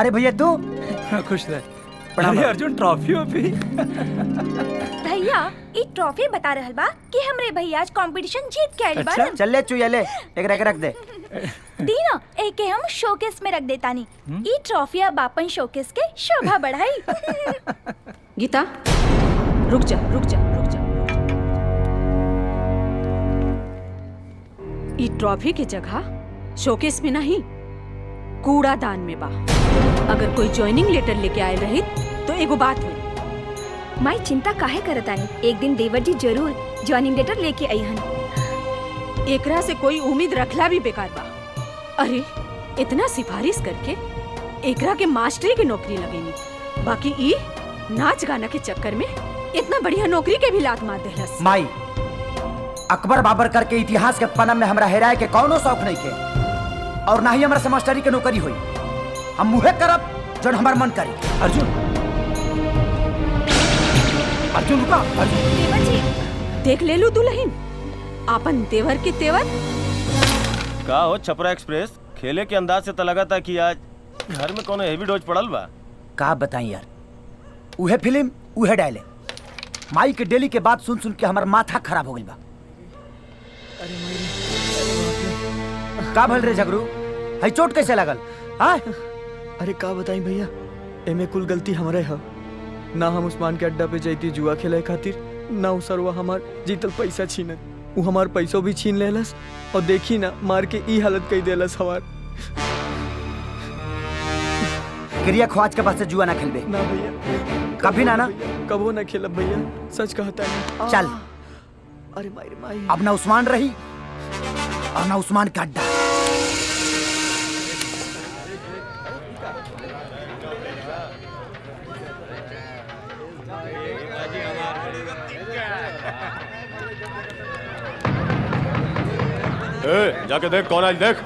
अरे भैया तू खुश रह। अरे अर्जुन ट्रॉफी भी भैया ई ट्रॉफी बता रहल बा कि हमरे भैया आज कंपटीशन जीत के आइल बाड़न। चल ले चुया ले एक रख दे। दीना एके हम शोकेस में रख देतानी। ई ट्रॉफी अब अपन शोकेस के शोभा बढ़ाई। गीता रुक जा रुक जा रुक जा। ई ट्रॉफी की जगह शोकेस में नहीं कूड़ादान में बा। अगर कोई ज्वाइनिंग लेटर लेके आए रही तो एगो बात हुई। माई चिंता काहे करतानी, एक दिन देवर जी जरूर ज्वाइनिंग लेटर लेके आई हन। एकरा से कोई उम्मीद रखला भी बेकार बा। अरे इतना सिफारिश करके एकरा के मास्टरी की नौकरी लगेनी, बाकी ई नाच गाना के चक्कर में इतना बढ़िया नौकरी के भी लात मार देहलस। माई अकबर बाबर करके इतिहास के पन्ना में हमरा हेराए के कौनो शौक नहीं के, और ना ही हमरा से मास्टरी के नौकरी हुई। हम मुहे करब जौन हमार मन करी। अर्जुन अर्जुन रुका। अर्जुन देवर जी देख ले लू दुल्हन आपन देवर के तेवर। का हो छपरा एक्सप्रेस खेले के अंदाज से तो लगा था कि आज घर में कोनो हेवी डोज पड़ल बा। का बताई यार, उहे फिल्म उहे डायले माई के डेली के बात सुन सुन के हमार माथा खराब हो गई बा। का भल रे झगड़ू, हई चोट कैसे लगल? हाँ अरे का बताई भैया, एमे कुल गलती हमारे है। ना हम उस्मान के अड्डा पे जाती जुआ खेले खातिर, ना उ सरवा हमार जीतल पैसा छीनत, उ हमार पैसों भी छीन लेलस और देखी ना मार के ई हालत कई देलस हमार। क्रिया ख्वाज के पास से जुआ ना खेलबे। ना भैया कभी ना कबो ना खेलब भैया, सच कहता है। चल अरे माई अब ना उस्मान रही और ना उस्मान का अड्डा। जाके देख कौन आज देख।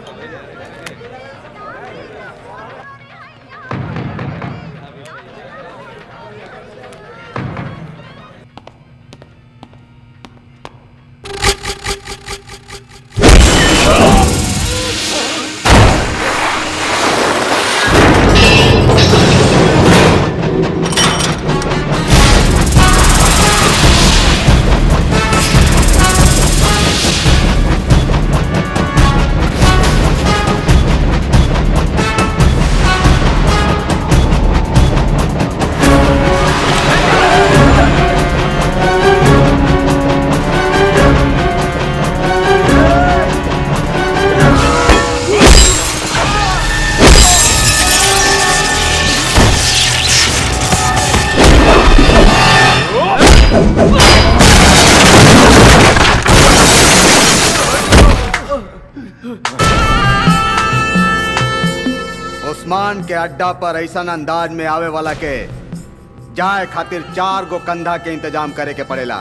उस्मान के अड्डा पर ऐसा अंदाज में आवे वाला के जाए खातिर 4 गो कंधा के इंतजाम करे के पड़ेला।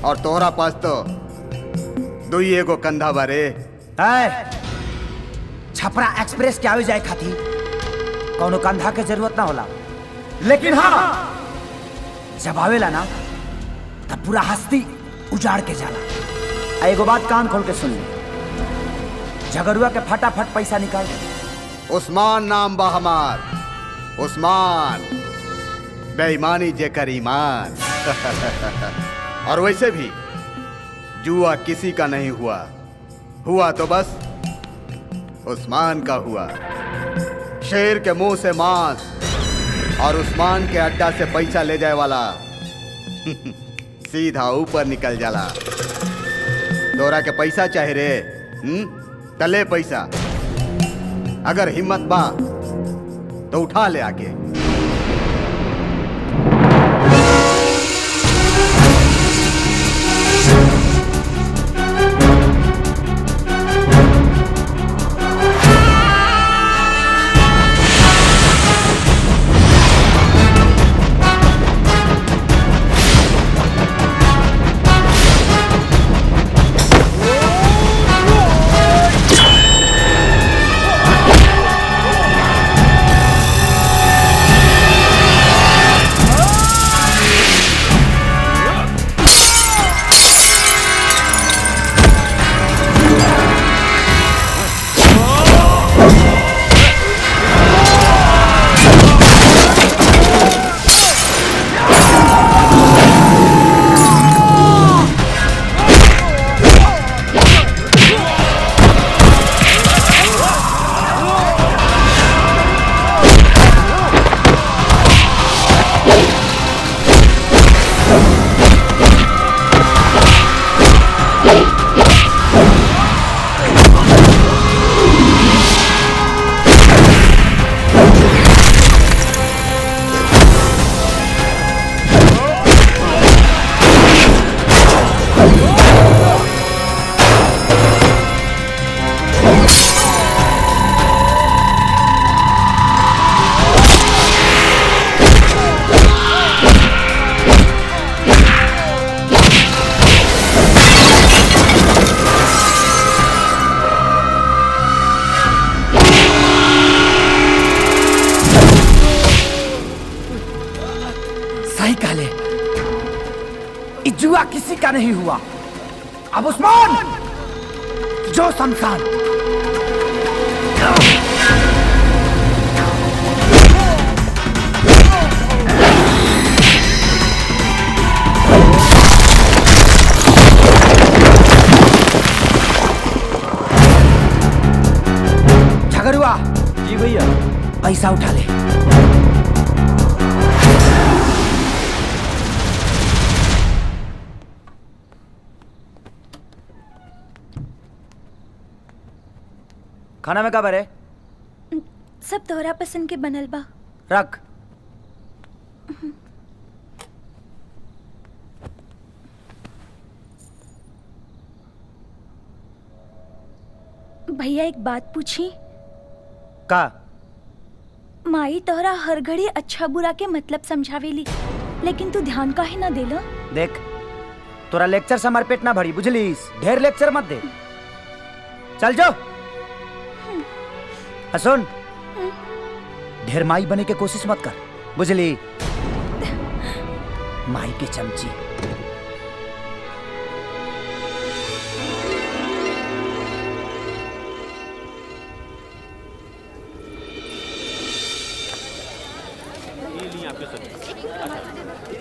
और तोहरा पास तो 2 गो कंधा बारे। छपरा एक्सप्रेस के आवे जाए खातिर कौनो कंधा के जरूरत ना होला, लेकिन हाँ जब आवेला ना तब पूरा हस्ती उजाड़ के जाला। एगो बात कान खोल के सुन ले, झगड़ुआ के फटाफट पैसा निकाल। उस्मान नाम बा हमार, उस्मान बेईमानी जेकर ईमान। और वैसे भी जुआ किसी का नहीं हुआ, हुआ तो बस उस्मान का हुआ। शेर के मुंह से मांस और उस्मान के अड्डा से पैसा ले जाए वाला सीधा ऊपर निकल जाला। तोरा के पैसा चाहे रे? तले पैसा, अगर हिम्मत बा तो उठा ले आके। ये जुआ किसी का नहीं हुआ। अब उस्मान जो शमशान। झगड़ुआ जी भैया। पैसा उठा ले। खाना में का भरे? सब तोहरा पसंद के बनल बा। रख। भैया एक बात पूछी? का? माई तोहरा हर घड़ी अच्छा बुरा के मतलब समझावेली, लेकिन तू ध्यान काहे ना देला? देख, तोरा लेक्चर से हमार पेट ना भरी, बुझलीस? ढेर लेक्चर मत दे। चल जो। सुन, ढेर माई बने के कोशिश मत कर, बुझली? माई के चमची।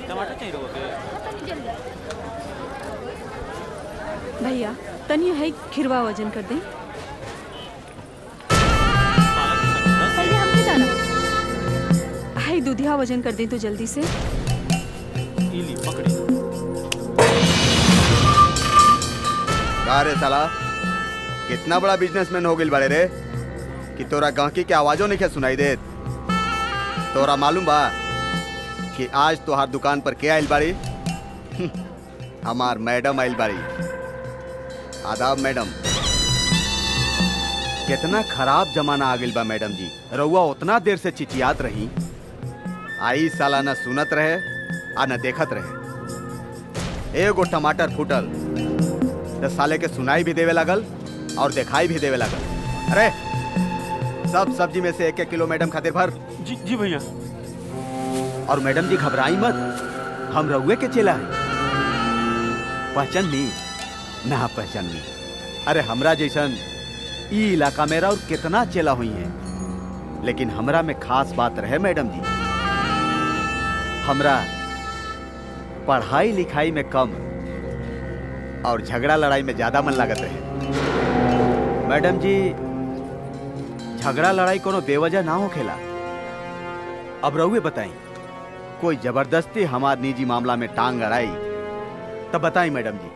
टमाटर चाहिए भैया तनी है खिरवा वजन कर दे। पहले हमके जाना। हाय दूधिया वजन कर दे तो जल्दी से। का रे साला, कितना बड़ा बिजनेसमैन हो गइल बाड़े रे कि तोरा गांकी के आवाजों नहीं सुनाई देत। तोरा मालूम बा कि आज तोहार दुकान पर के आइल बाड़ी? हमार मैडम आइल बाड़ी। आदाब मैडम। कितना खराब जमाना आ गइल बा मैडम जी। रउआ उतना देर से चिचियात रही, आई साला न सुनत रहे आ न देखत रहे। एगो टमाटर फूटल तो साले के सुनाई भी देवे लगल और दिखाई भी देवे लगल। अरे सब सब्जी में से 1-1 किलो मैडम खातिर भर। जी जी भैया। और मैडम जी घबराई मत, हम रउए के चेला है। पहचान ली ना पहचान ली। अरे हमरा जैसन ई इलाका में और कितना चेला हुई है, लेकिन हमरा में खास बात रहे मैडम जी। हमरा पढ़ाई लिखाई में कम और झगड़ा लड़ाई में ज्यादा मन लागत रहे। मैडम जी झगड़ा लड़ाई कोनो बेवजह ना हो खेला। अब रउए बताई, कोई जबरदस्ती हमार निजी मामला में टांग अड़ाई तब बताई मैडम जी,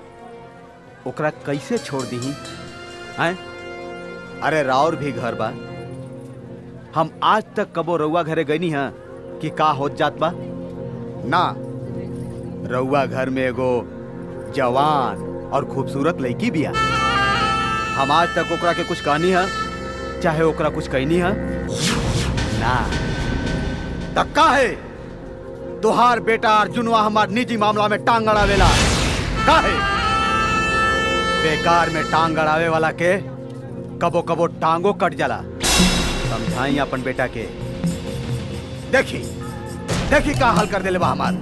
ओकरा कैसे छोड़ दी हैं? अरे राउर भी घर बा। हम आज तक कबो रउआ घरे गईनी है कि का होत जात बा ना। रउआ घर में एगो जवान और खूबसूरत लड़की बिया। हम आज तक ओकरा के कुछ कहनी है, चाहे ओकरा कुछ कहनी है ना। तक्का है तुहार बेटा अर्जुनवा हमार निजी मामला में टांग अड़ावेला। काहे? बेकार में टांग अड़ावे वाला के कबो कबो टांगो कट जाला। समझाई अपन बेटा के। देखी देखी का हाल कर देले बा हमार।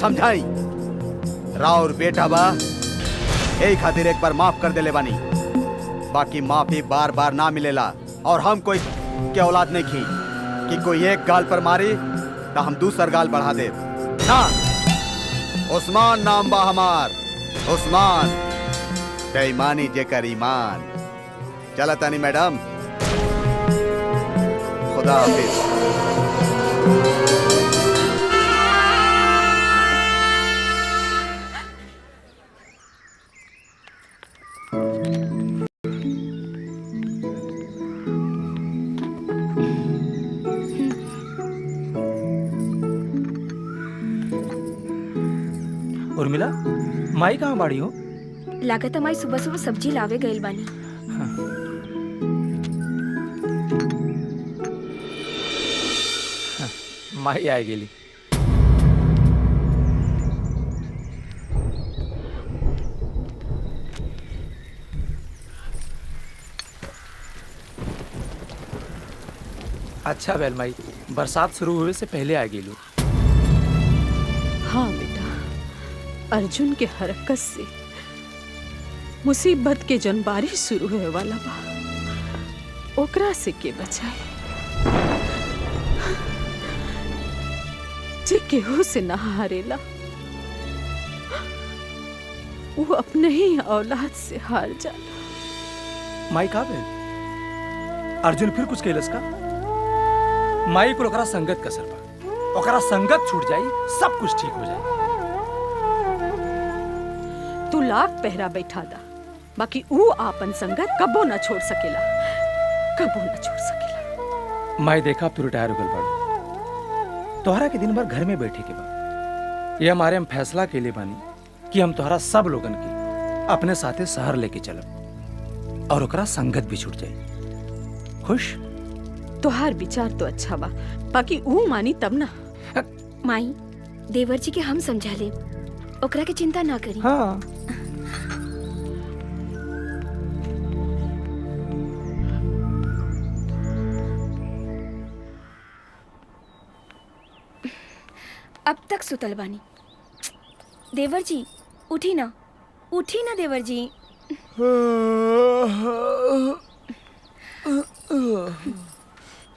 समझाई राउर बेटा बा, यही खातिर एक बार माफ कर देले बानी, बाकी माफी बार बार ना मिलेला। और हम कोई के औलाद नहीं की कि कोई एक गाल पर मारी तो हम दूसर गाल बढ़ा दे ना। उस्मान नाम बा हमार, उस्मान। बेईमानी जेकर ईमान। चला तानी मैडम, खुदा हाफिज। उर्मिला, माई कहाँ बाड़ी हो? लागत हमारी सुबह सुबह सब्जी लावे गइल बानी। माई आए गेली। अच्छा बैल माई, बरसात शुरू हुए से पहले आ गेलू। हाँ बेटा, अर्जुन के हरकत से मुसीबत के जन बारिश शुरू होए वाला बा, ओकरा से के बचाए? जे केहू से ना हारेला, वो अपने ही औलाद से हार जाला। माई का भेल? अर्जुन फिर कुछ कैलस का? माई को ओकरा संगत का असर बा, ओकरा संगत छूट जाई, सब कुछ ठीक हो जाई। तू लाख पहरा बैठा दा, बाकी ऊ आपन संगत कबो ना छोड़ सकेला, कबो ना छोड़ सकेला। माई देखा अब तू रिटायर हो गल बाड़ू, तोहरा के दिन भर घर में बैठे के बा। ये हमारे हम फैसला के लिए बानी कि हम तोहरा सब लोगन की अपने साथे शहर लेके चलब और ओकरा संगत भी छूट जाई। खुश? तोहार विचार तो अच्छा बा, बाकी ऊ मानी तब ना। माई, देवर जी के हम समझा ले, ओकरा के चिंता ना करी। हाँ। अब तक सुतल बानी। देवर जी उठी ना, उठी ना देवर जी।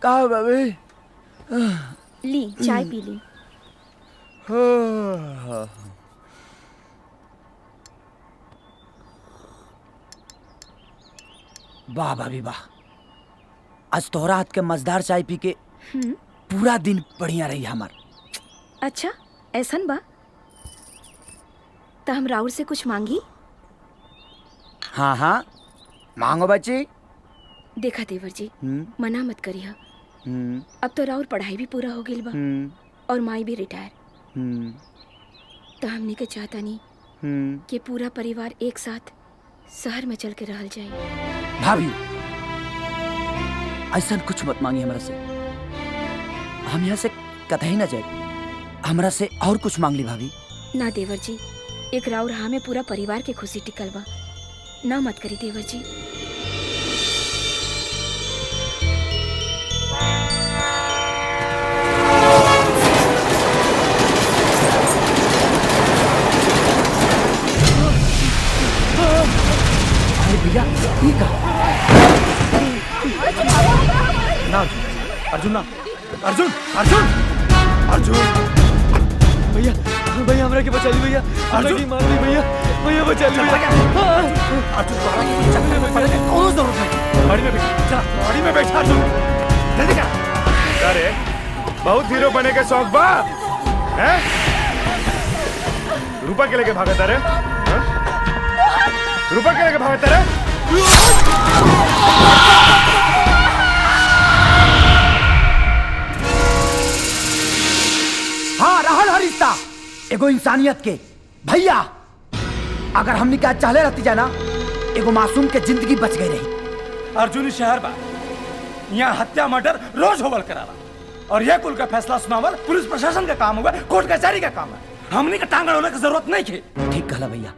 का बाबे? ली चाय पी ली। वाह भाभी वाह, आज तोहरा हाथ के मजेदार चाय पी के पूरा दिन बढ़िया रही हमार। अच्छा ऐसन बा, तो हम राउर से कुछ मांगी? हाँ हाँ मांगो बच्ची। देखा देवर जी, मना मत करिए। अब तो राउर पढ़ाई भी पूरा हो गई बा और माई भी रिटायर। तो हमने के चाहता नहीं कि पूरा परिवार एक साथ शहर में चल के रहल जाए। भाभी ऐसा कुछ मत मांगी हमरा से, हम यहाँ से कतई ना जाए। हमरा से और कुछ मांग ली भाभी। ना देवर जी, एक राउर हाँ में पूरा परिवार के खुशी टिकल बा, ना मत करी देवर जी। अरे भैया ये कहा? ना अर्जुन, ना अर्जुन, अर्जुन, अर्जुन। भैया भैया हमरा के बचा ली भैया, हमरा की मार दी भैया, भैया बचा ली भैया। अर्जुन तोहरा के चक्कर में पड़ने की कोनो जरूरत नहीं। गाड़ी में बैठ, चला गाड़ी में बैठ अर्जुन, जल्दी कर। अरे बहुत हीरो बने के शौक बा हैं? रूपा के लेके भागत रे? रूपा के लेके भागत रे? हाँ रहल हर रिश्ता एगो इंसानियत के। भैया अगर हमने क्या चाहले रहती जाना, एगो मासूम के जिंदगी बच गई रही। अर्जुन शहर बा, यहाँ हत्या मर्डर रोज होवल कराला और यह कुल का फैसला सुनावल पुलिस प्रशासन का काम हुआ, कोर्ट कचहरी का काम है। हमने का टांगड़ होने की जरूरत नहीं थी। ठीक कहला भैया,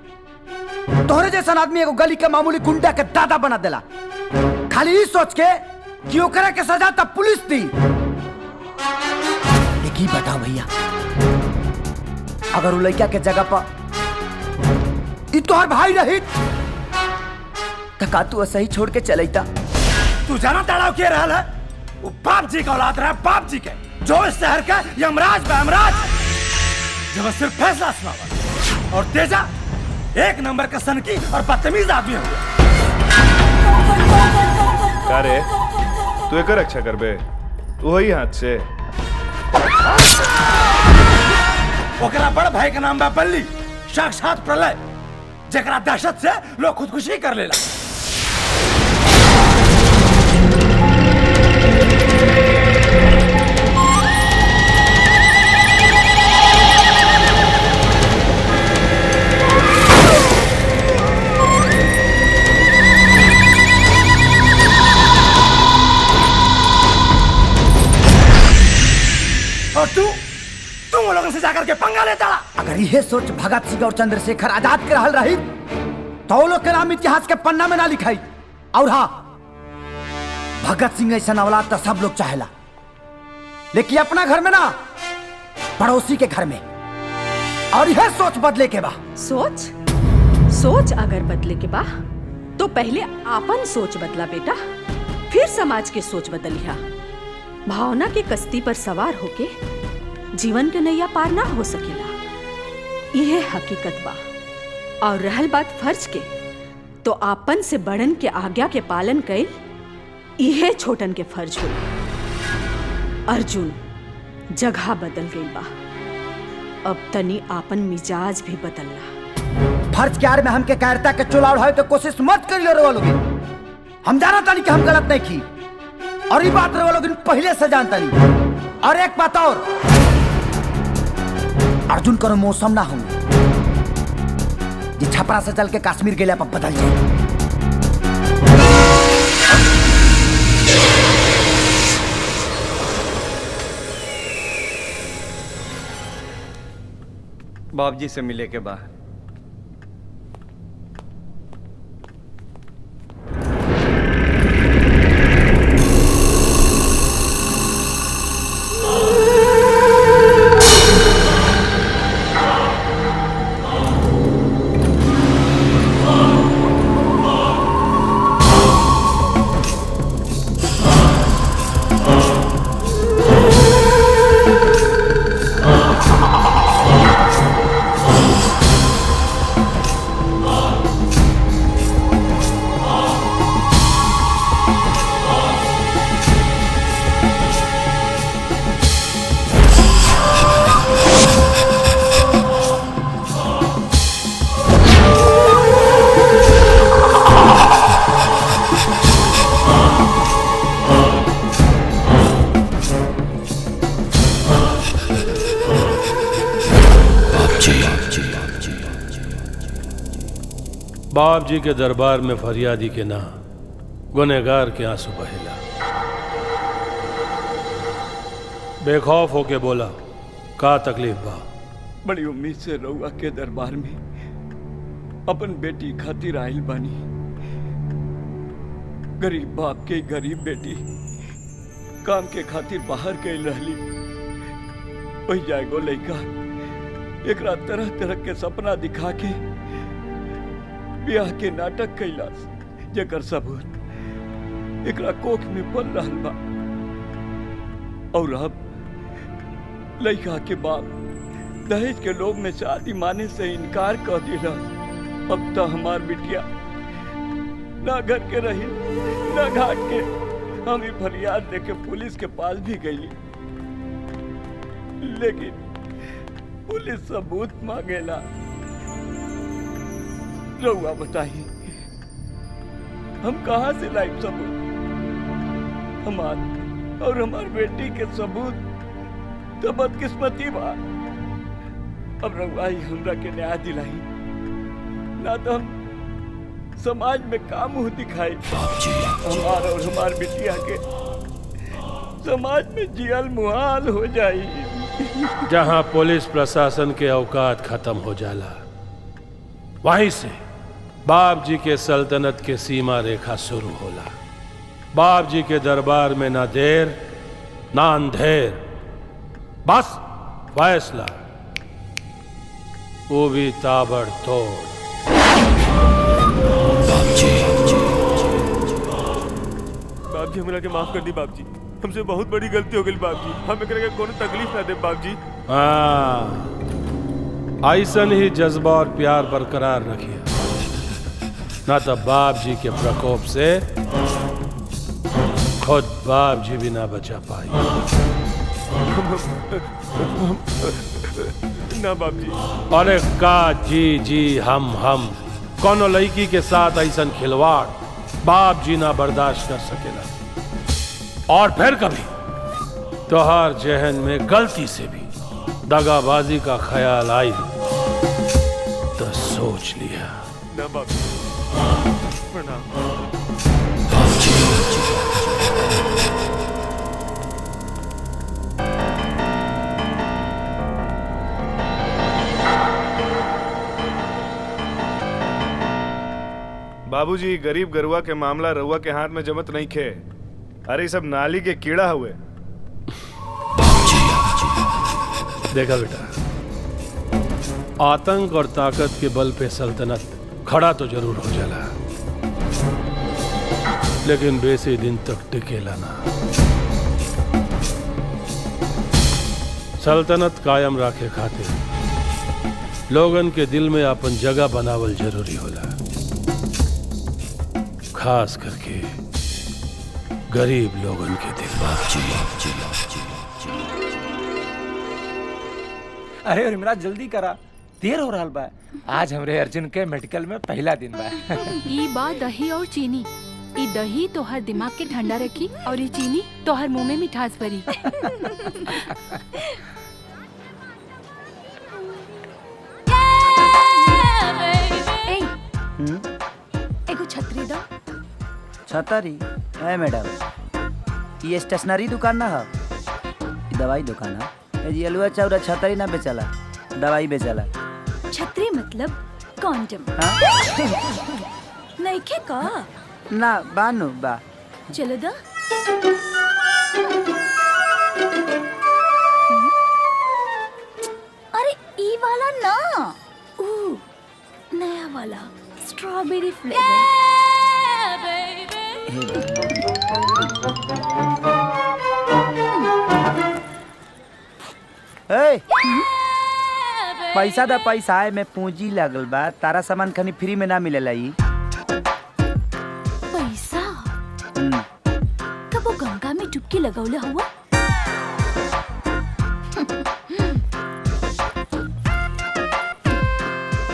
तोहरे जैसा आदमी एगो गली के मामूली गुंडा के दादा बना देला, खाली ई सोच के कि ओकरा के सजा तब पुलिस दी। एक ही बताओ भैया, अगर वो लड़का के जगह पर ई तोहर भाई रही तो का तू ऐसा ही छोड़ के चलेता? तू जाना तड़ाव के रहल है, वो बाप जी का औलाद रहा, बाप जी के, जो इस शहर का यमराज बा, यमराज। जब सिर्फ फैसला सुनावा और तेजा एक नंबर का सनकी और बदतमीज आदमी हुआ। का रे तू एक रक्षा करबे, वही हाथ से। ओकरा बड़ भाई का नाम बा बल्ली, साक्षात प्रलय, जकरा दहशत से लोग खुदकुशी कर लेला। और तू वो लोगों से जाकर के पंगा लेता। अगर यह सोच भगत सिंह और चंद्रशेखर आजाद के रहल रही तो वो लोग के नाम इतिहास के पन्ना में ना लिखाई। और हाँ, भगत सिंह ऐसा औलाद तो सब लोग चाहेला, लेकिन अपना घर में ना, पड़ोसी के घर में। और यह सोच बदले के बा। सोच अगर बदले के बा तो पहले आपन सोच बदला बेटा, फिर समाज के सोच बदलिया। भावना के कश्ती पर सवार होके जीवन के नैया पार ना हो सकेला, यह हकीकत बा। और रहल बात फर्ज के, तो आपन से बड़न के आज्ञा के पालन कइल यह छोटन के फर्ज हो। अर्जुन जगह बदल गई बा, अब तनी आपन मिजाज भी बदलला। फर्ज के आड़ में हमके कायरता के चुला उड़ाए तो कोशिश मत करियो रे लोग। हम जाना तानी कि हम गलत नहीं की, और ये बात रे लोग पहले से जानता नहीं। और एक बात और, अर्जुन करो मौसम ना होंगे जे छपरा से चल के कश्मीर के लिए बदल जाए। बाप जी से मिले के बाद बाप जी के दरबार में फरियादी के ना गुनहगार के आंसू बहेला। बेखौफ होके बोला, का तकलीफ बा? बड़ी उम्मीद से रउआ के दरबार में अपन बेटी खातिर आइल बानी। गरीब बाप के गरीब बेटी काम के खातिर बाहर गई रहली। वही जाएगो लइका एकरा तरह तरह के सपना दिखा के ब्याह के नाटक कैलास, जेकर सबूत एकरा कोख में पल रहल बा। और अब लइका के बाप दहेज के लोभ में शादी माने से इनकार कर दिला। अब तो हमार बिटिया ना घर के रही ना घाट के। हम ही फरियाद देके पुलिस के पास भी गई, लेकिन पुलिस सबूत मांगेला। रउआ बताइए हम कहाँ से लाइव सबूत? हमार और हमार बेटी के सबूत तो बदकिस्मती बा। अब रउआ ही हमरा के न्याय दिलाई, ना तो हम समाज में का मुंह दिखाई। हमार और हमार बिटिया के समाज में जियल मुहाल हो जाई। जहां पुलिस प्रशासन के औकात खत्म हो जाला, वहीं से बाप जी के सल्तनत के सीमा रेखा शुरू होला। बाप जी के दरबार में ना देर ना अंधेर, बस फैसला, वो भी ताबड़तोड़। बाप जी हमरा के माफ कर दी बाप जी, हमसे बहुत बड़ी गलती हो गई बाप जी। हम एकरा के कोनो तकलीफ ना दे बाप जी। हाँ, ऐसन ही जज्बा और प्यार बरकरार रखिए, ना तो बाप जी के प्रकोप से खुद बाप जी भी ना बचा पाई। ना बाप जी। अरे का जी जी हम कोनो लड़की के साथ ऐसन खिलवाड़ बाप जी ना बर्दाश्त कर सकेला। और फिर कभी तोहार जहन में गलती से भी दगाबाजी का ख्याल आई तो सोच लिया। ना बाप जी, प्रणाम। बाबूजी, गरीब गरुआ के मामला रउआ के हाथ में जमत नहीं खे। अरे सब नाली के कीड़ा हुए। देखा बेटा, आतंक और ताकत के बल पे सल्तनत खड़ा तो जरूर हो जाला, लेकिन बेसी दिन तक टिकेला ना। सल्तनत कायम रखे खातिर लोगन के दिल में अपन जगह बनावल जरूरी होला, खास करके गरीब लोगन के दिल में। अरे उर्मिला जल्दी करा, देर हो रहा बा। आज हमरे अर्जुन के मेडिकल में पहला दिन बा। ई बा दही और चीनी। ई दही तोहर दिमाग के ठंडा रखी और ई चीनी तोहर मुंह में मिठास भरी। ए, एगो छतरी दो। छतरी? है मैडम, ये स्टेशनरी दुकान ना है, ये दवाई दुकान है। ये अलुआ चाउरा छतरी ना बेचला, दवाई बेचला। छतरी मतलब कॉन्डम। नहीं खे का? ना बानू बा। चलो दा। अरे ई वाला ना, नया वाला स्ट्रॉबेरी फ्लेवर। पैसा दा पैसा है में पूंजी लगल बा, तारा सामान खनी फ्री में ना मिलेला। ई पैसा कब वो गंगा में डुबकी लगौले हुआ?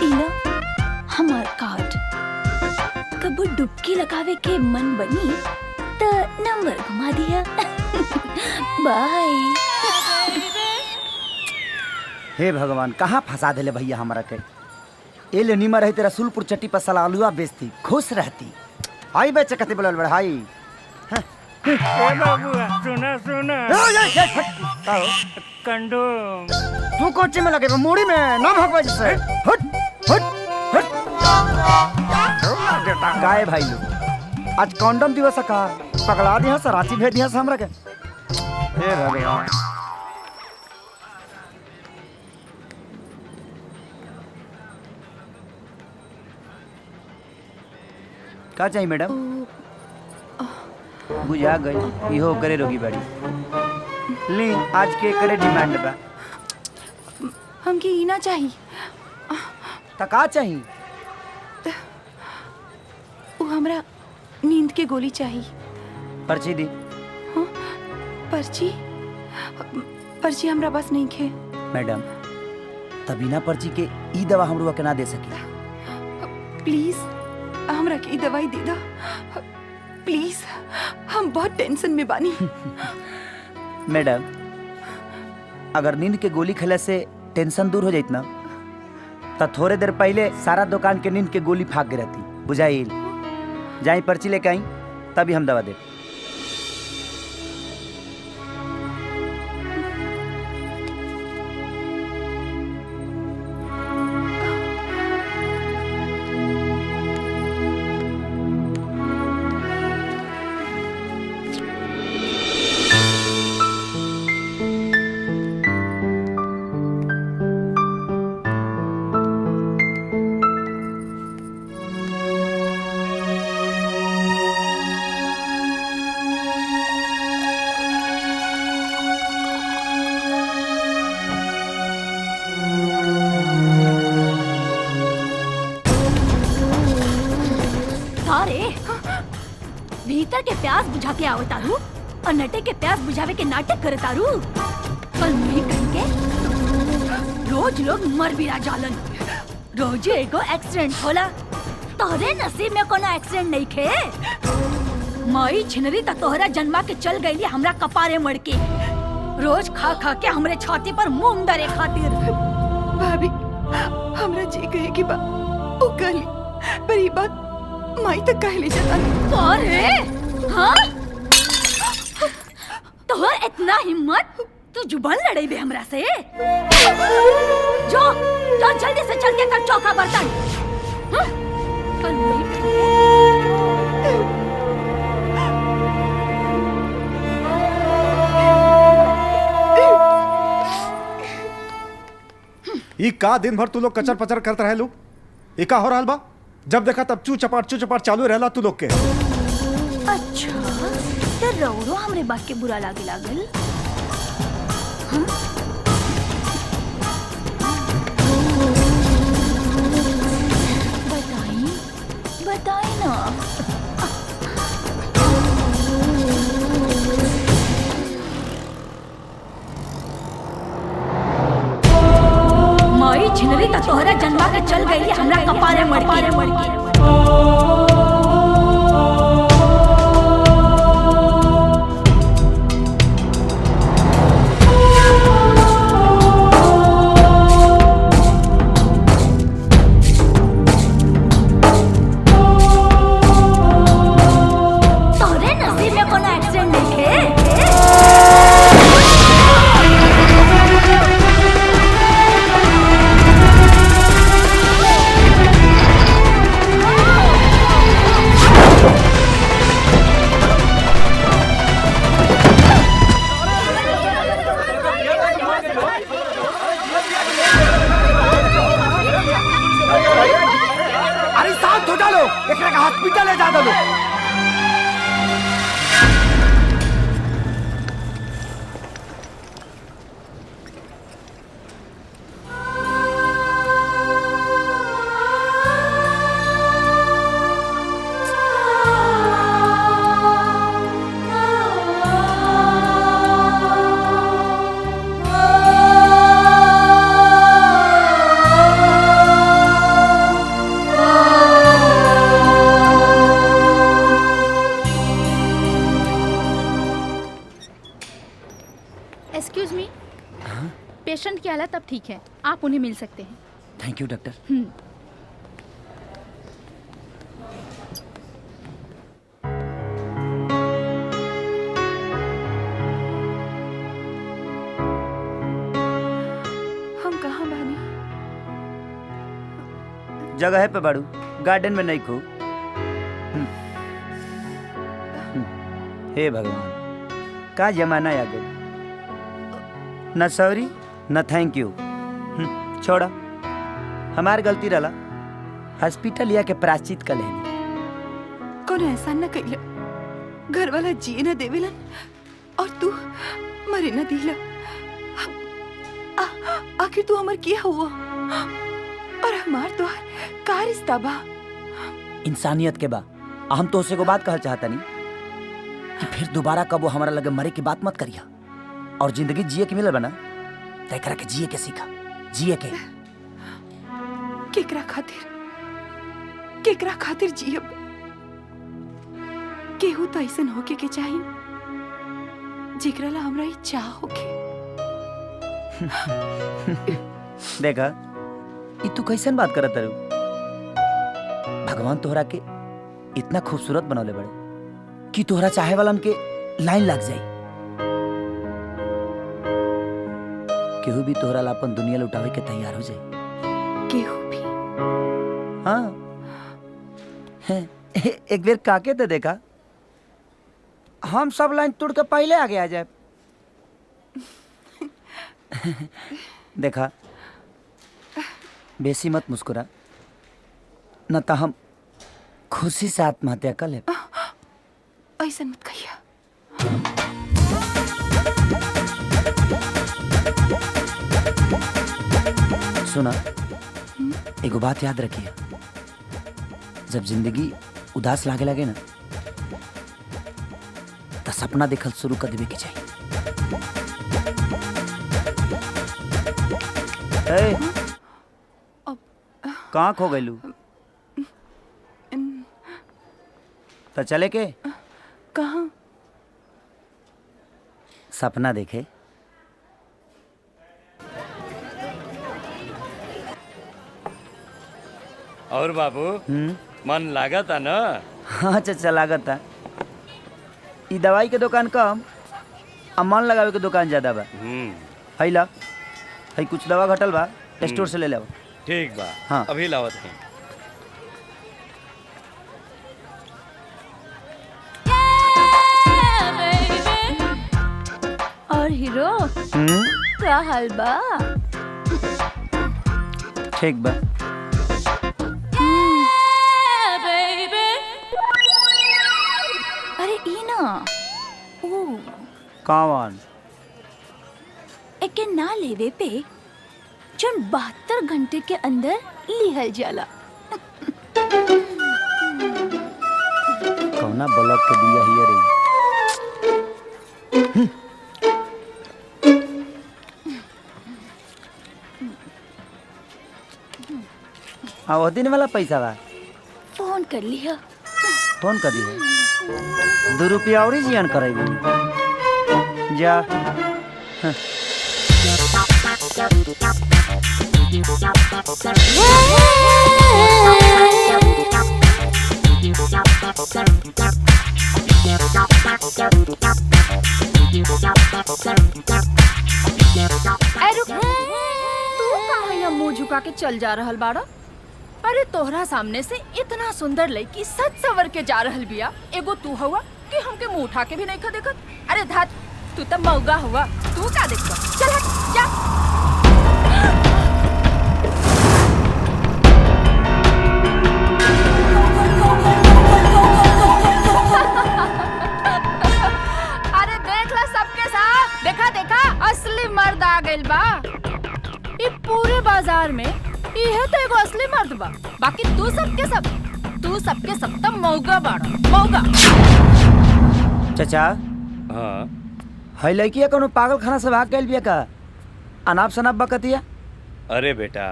इला हमार कार्ड। कब वो डुबकी लगावे के मन बनी तो नंबर घुमा दिया। बाय। हे भगवान, कहाँ फंसा देले भैया हमारा के। ए ले नीमा रहते रसूलपुर चट्टी पर साला आलूआ बेचती, खुश रहती। हाई बेचे कते बोलल बड़ हाई। ए बाबूआ सुना सुना कंडोम। तू कोची में लगे मूड़ी में ना भगवा जैसे। हट हट हट। गाय भाई लोग, आज कंडोम दिवस का पगला दिया से रांची भेज दिया से हमरा के। हे भगवान। का चाहिए मैडम? बुझा गई, इहो करे रोगी बाड़ी। ली आज के करे डिमांड बा। हमके ई ना चाहिए। त का चाहिए? वो हमरा नींद के गोली चाहिए। पर्ची दी। हाँ? पर्ची? पर्ची हमरा पास नहीं खे। मैडम, तभी ना पर्ची के ई दवा हमरुआ के ना दे सकी। प्लीज हमरा के ई दवाई दे दा प्लीज, हम बहुत टेंशन में बानी। मैडम, अगर नींद के गोली खेले से टेंशन दूर हो जाइत ना, तो थोड़े देर पहले सारा दुकान के नींद के गोली फाक के रहती। बुझाइल? जाई पर्ची लेके आई, तभी हम दवा दे। भीतर के प्यास बुझा के आवतारू और नटे के प्यास बुझावे के नाटक करतारू। पर नहीं कहीं रोज लोग मर भी जालन, रोज एगो एक्सीडेंट होला। तोहरे नसीब में कोनो एक्सीडेंट नहीं खे। माई छिनरी त तोहरा जन्मा के चल गईली हमरा कपारे मड़ के, रोज खा खा के हमरे छाती पर मुंह डरे खातिर। भाभी हमरा जी कहे की बात ओ कहली, पर ये बात माई तक कहली जता। अरे हाँ, तोहर इतना हिम्मत, तू जुबान लड़ाई बे हमरा से। जो जो जल्दी से चल के कर चौका बर्तन। हाँ? पर ई का दिन भर तू लोग कचर पचर करते रहे लोग। ई का हो रहल बा? जब देखा तब चू चपाट चालू रहला तू लोग के। अच्छा तो रौरो हमरे बात के बुरा लागे लागल। हाँ? बताई ना। माई छिनरी त तोहरा जन्मा के चल गई हमरा कपारे मर के। हॉस्पिटल ले जा दो। एक्सक्यूज मी, पेशेंट की हालत अब ठीक है, आप उन्हें मिल सकते हैं। Thank you doctor. हम कहाँ बानी? जगह पे बाड़ू, गार्डन में नहीं खो। हे भगवान, का जमाना आ गया। न सॉरी न थैंक यू। छोड़ा, हमार गलती रहा। हॉस्पिटल या के प्राश्चित कर लेनी। कोनो एहसान न कइला, घर वाला जिए न देवेलन और तू मरे न दिला। आखिर तू हमर किया हुआ और हमार तोहार का रिश्ता बा? इंसानियत के बा। हम तो उसे को बात कहल चाहता नहीं कि फिर दोबारा कबो हमारा लगे मरे की बात मत करिया। और जिंदगी जिए के मिलल बना तय करा के जिए के सीखा। जिए के केकरा खातिर जियब? केहू तो ऐसन होके के चाहिए जेकरा ला हमरा ई चाह होके। देखा, ई तू कैसन बात करत रहू? भगवान तोहरा के इतना खूबसूरत बनौले बड़े कि तोहरा चाहे वालन के लाइन लग जाई। केहू भी तोहरा ला अपन दुनिया लुटावे के तैयार हो जाए। केहू भी? हाँ। एक बेर काके तो देखा, हम सब लाइन तोड़ के पहले आगे आ जाए। देखा, बेसी मत मुस्कुरा, न तो हम खुशी से आत्महत्या कर ले। ऐसा मत कहिया। सुना, एगो बात याद रखिए, जब जिंदगी उदास लागे लगे ना तो सपना देखल शुरू कर देवे के चाहिए। कहाँ खो गइलू? तो चले के कहाँ? सपना देखे। और बाबू, मन लागत है ना? हाँ चाचा, लागत है। ई दवाई के दुकान कम आ मन लगावे के दुकान ज्यादा बा। है ला, है कुछ दवा घटल बा, स्टोर से ले लेव। ठीक बा। हाँ। अभी लावत है। और हीरो, क्या हाल बा? ठीक बा। अरे ई ना ओ कौन? एके ना लेवे पे जन 72 घंटे के अंदर लिहल जाला। कौना ब्लॉक के बिया हियर रे? वो दिन वाला पैसा बा। फोन कर लिया। फोन कर दिया। 2 रुपया और जियान करेगी जा। हाँ। रुक, तू कहाँ यहाँ मुंह झुका के चल जा रहल बाड़ा? अरे तोहरा सामने से इतना सुंदर लड़की सच सवर के जा रहल बिया, एगो तू हुआ कि हमके मुंह उठा के भी नहीं खा देखत। अरे धात, तू तब मौगा हुआ, तू क्या देखता? चल हट जा। अरे देख ला सबके साथ, देखा देखा असली मर्द आ गइल बा। ये पूरे बाजार में इहे तो एगो असली मर्द बा, बाकी तू सबके सब तो मौगा बाड़ा, मौगा। चाचा हाँ है लड़किया कोनो पागल खाना से भाग गइल बिया का? अनाप शनाप बकतिया। अरे बेटा,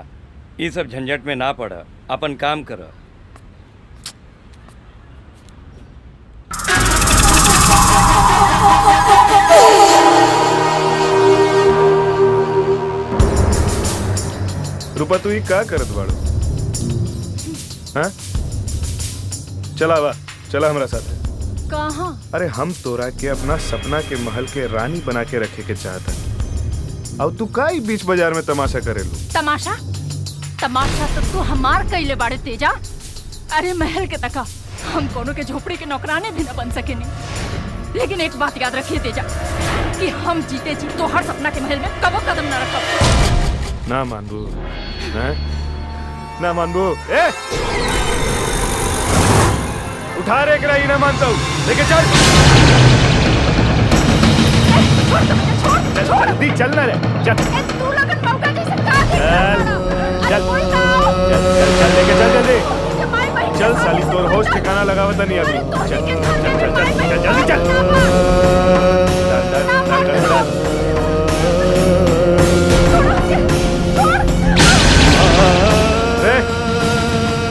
ये सब झंझट में ना पड़, अपन काम कर। रूपा तू ही का करत बाड़ू? हाँ चला बा, चला हमरा साथ। कहाँ? अरे हम तोरा के अपना सपना के महल के रानी बना के रखे के चाहता। अब तू का ही बीच बाजार में तमाशा करेलू? तमाशा? तमाशा तो तू हमार कइले बाड़े तेजा। अरे महल के तका हम कोनो के झोपड़ी के नौकराने भी न बन सके नहीं। लेकिन एक बात याद रखिए तेजा, कि हम जीते जी तो हर सपना के महल में कबो कदम न रखब। ना मानबू, ना मानबू। ए उठा रे करा, ना मानता हूँ, लेके चल। जल्दी चलना रे, चल। तू लगन मौका जैसे का चल चल लेके चल जल्दी। चल साली, तोर होश ठिकाना लगावता नहीं अभी। चल जल्दी चल।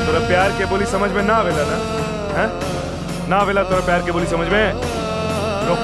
तोरा प्यार के बोली समझ में ना आवेला ना? हैं? ना आवेला तोरा प्यार के बोली समझ में? रुक।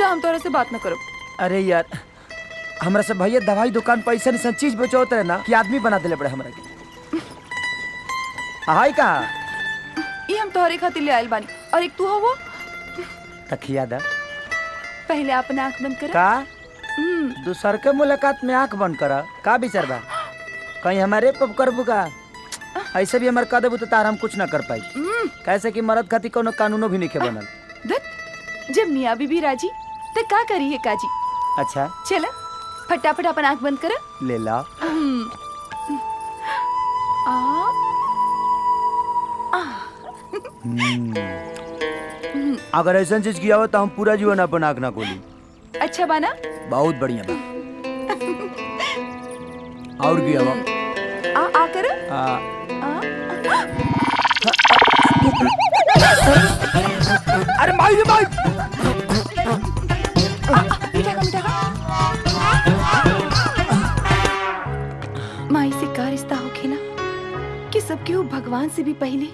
हम तोरा से बात न करो। अरे यार, हमरा से भैया दवाई दुकान पैसा नहीं चीज बेचोत रहे ना कि आदमी बना देले पड़े हमरा के। हाय का ये हम तोहरे खातिर ले आइल बानी, और एक तू हो वो तखिया दा। पहले अपना आंख बंद कर। का दूसर के मुलाकात में आंख बंद कर? का विचार बा? कहीं हमारे पप करबू का? ऐसे भी हमारे कह देबू तो तार हम कुछ ना कर पाई। कैसे कि मर्द खातिर कोनो कानूनो भी नहीं के बनल। जब मियाँ बीबी राजी तो का करी है काजी। अच्छा चल फटाफट अपन आंख बंद कर। ले ला। अगर ऐसा चीज किया हो तो हम पूरा जीवन अपन आंख ना खोली। अच्छा बाना? बहुत बढ़िया बा। और किया बा? आ कर। अरे माई रे माई। माई से का रिश्ता होखे ना कि सबके वो भगवान से भी पहले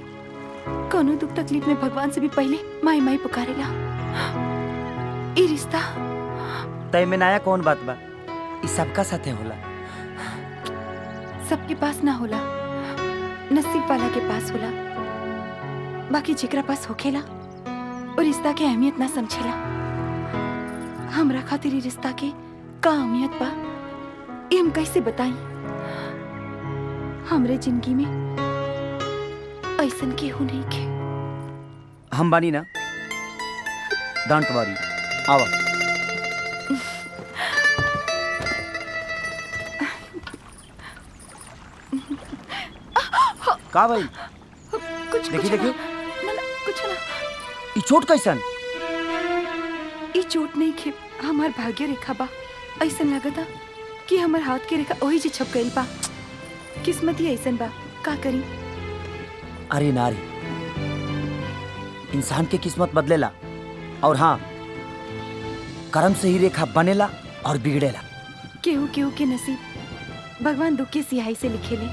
कोनो दुख तकलीफ में भगवान से भी पहले माई माई पुकारेला। ई रिश्ता तय में नया कौन बात बा? ई सबका साथे होला। सबके पास ना होला, नसीब वाला के पास होला। बाकी जेकरा पास होखेला और रिश्ता के अहमियत ना समझेला। हमरा खातिर ई रिश्ता के का अहमियत बा ये हम कैसे बताई? हमरे जिंदगी में ऐसन केहू नहीं के। हम बानी ना, डोंट वरी। आवा। का भाई? कुछ देखी देखी ना ना कुछ ना। ई चोट कैसन? ई चोट नहीं खे, हमार भाग्य रेखा बा। ऐसन लगता कि हमार हाथ के रेखा वही जे छप गइल बा। किस्मत ही ऐसन बा, का करी? अरे नारी, इंसान के किस्मत बदलेला और हाँ, कर्म से ही रेखा बनेला और बिगड़ेला। केहू केहू के नसीब भगवान दुख के सियाही से लिखेले,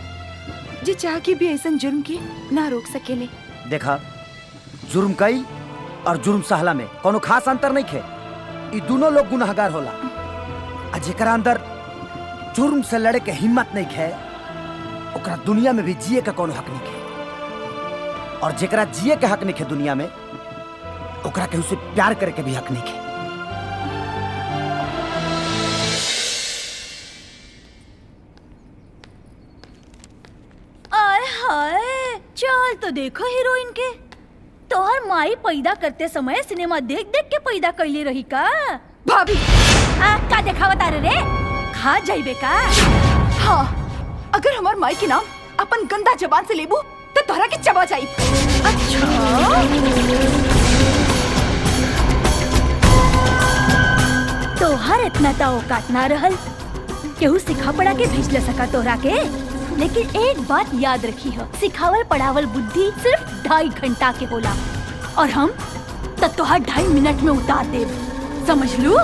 जे चाह के भी ऐसन जुर्म के ना रोक सकेले। देखा, जुर्म कई और जुर्म सहला में कोनो खास अंतर नहीं खे। ई दोनों लोग गुनाहगार होला। आ जेकरा अंदर जुर्म से लड़े के हिम्मत नहीं खे, ओकरा दुनिया में भी जिए का कोनो हक नहीं खे। और जेकरा जिए के हक नहीं खे दुनिया में, ओकरा केहू से प्यार करे के भी हक नहीं खे। आय हाय, चल तो देखो हीरोइन के। तोहर माई पैदा करते समय सिनेमा देख देख के पैदा कैले रही का? भाभी का देखावत आ रे? खा जाइबे का? हाँ, अगर हमार माई के नाम अपन गंदा जबान से लेबू तो तोहरा के चबा जाई। अच्छा, तोहर इतना ता औकात ना रहल। केहू सिखा पढ़ा के भेज ले सका तोहरा के। लेकिन एक बात याद रखी है, सिखावल पढ़ावल बुद्धि सिर्फ 2.5 घंटा के होला और हम तोहर 2.5 मिनट में उतार देब। समझ लू?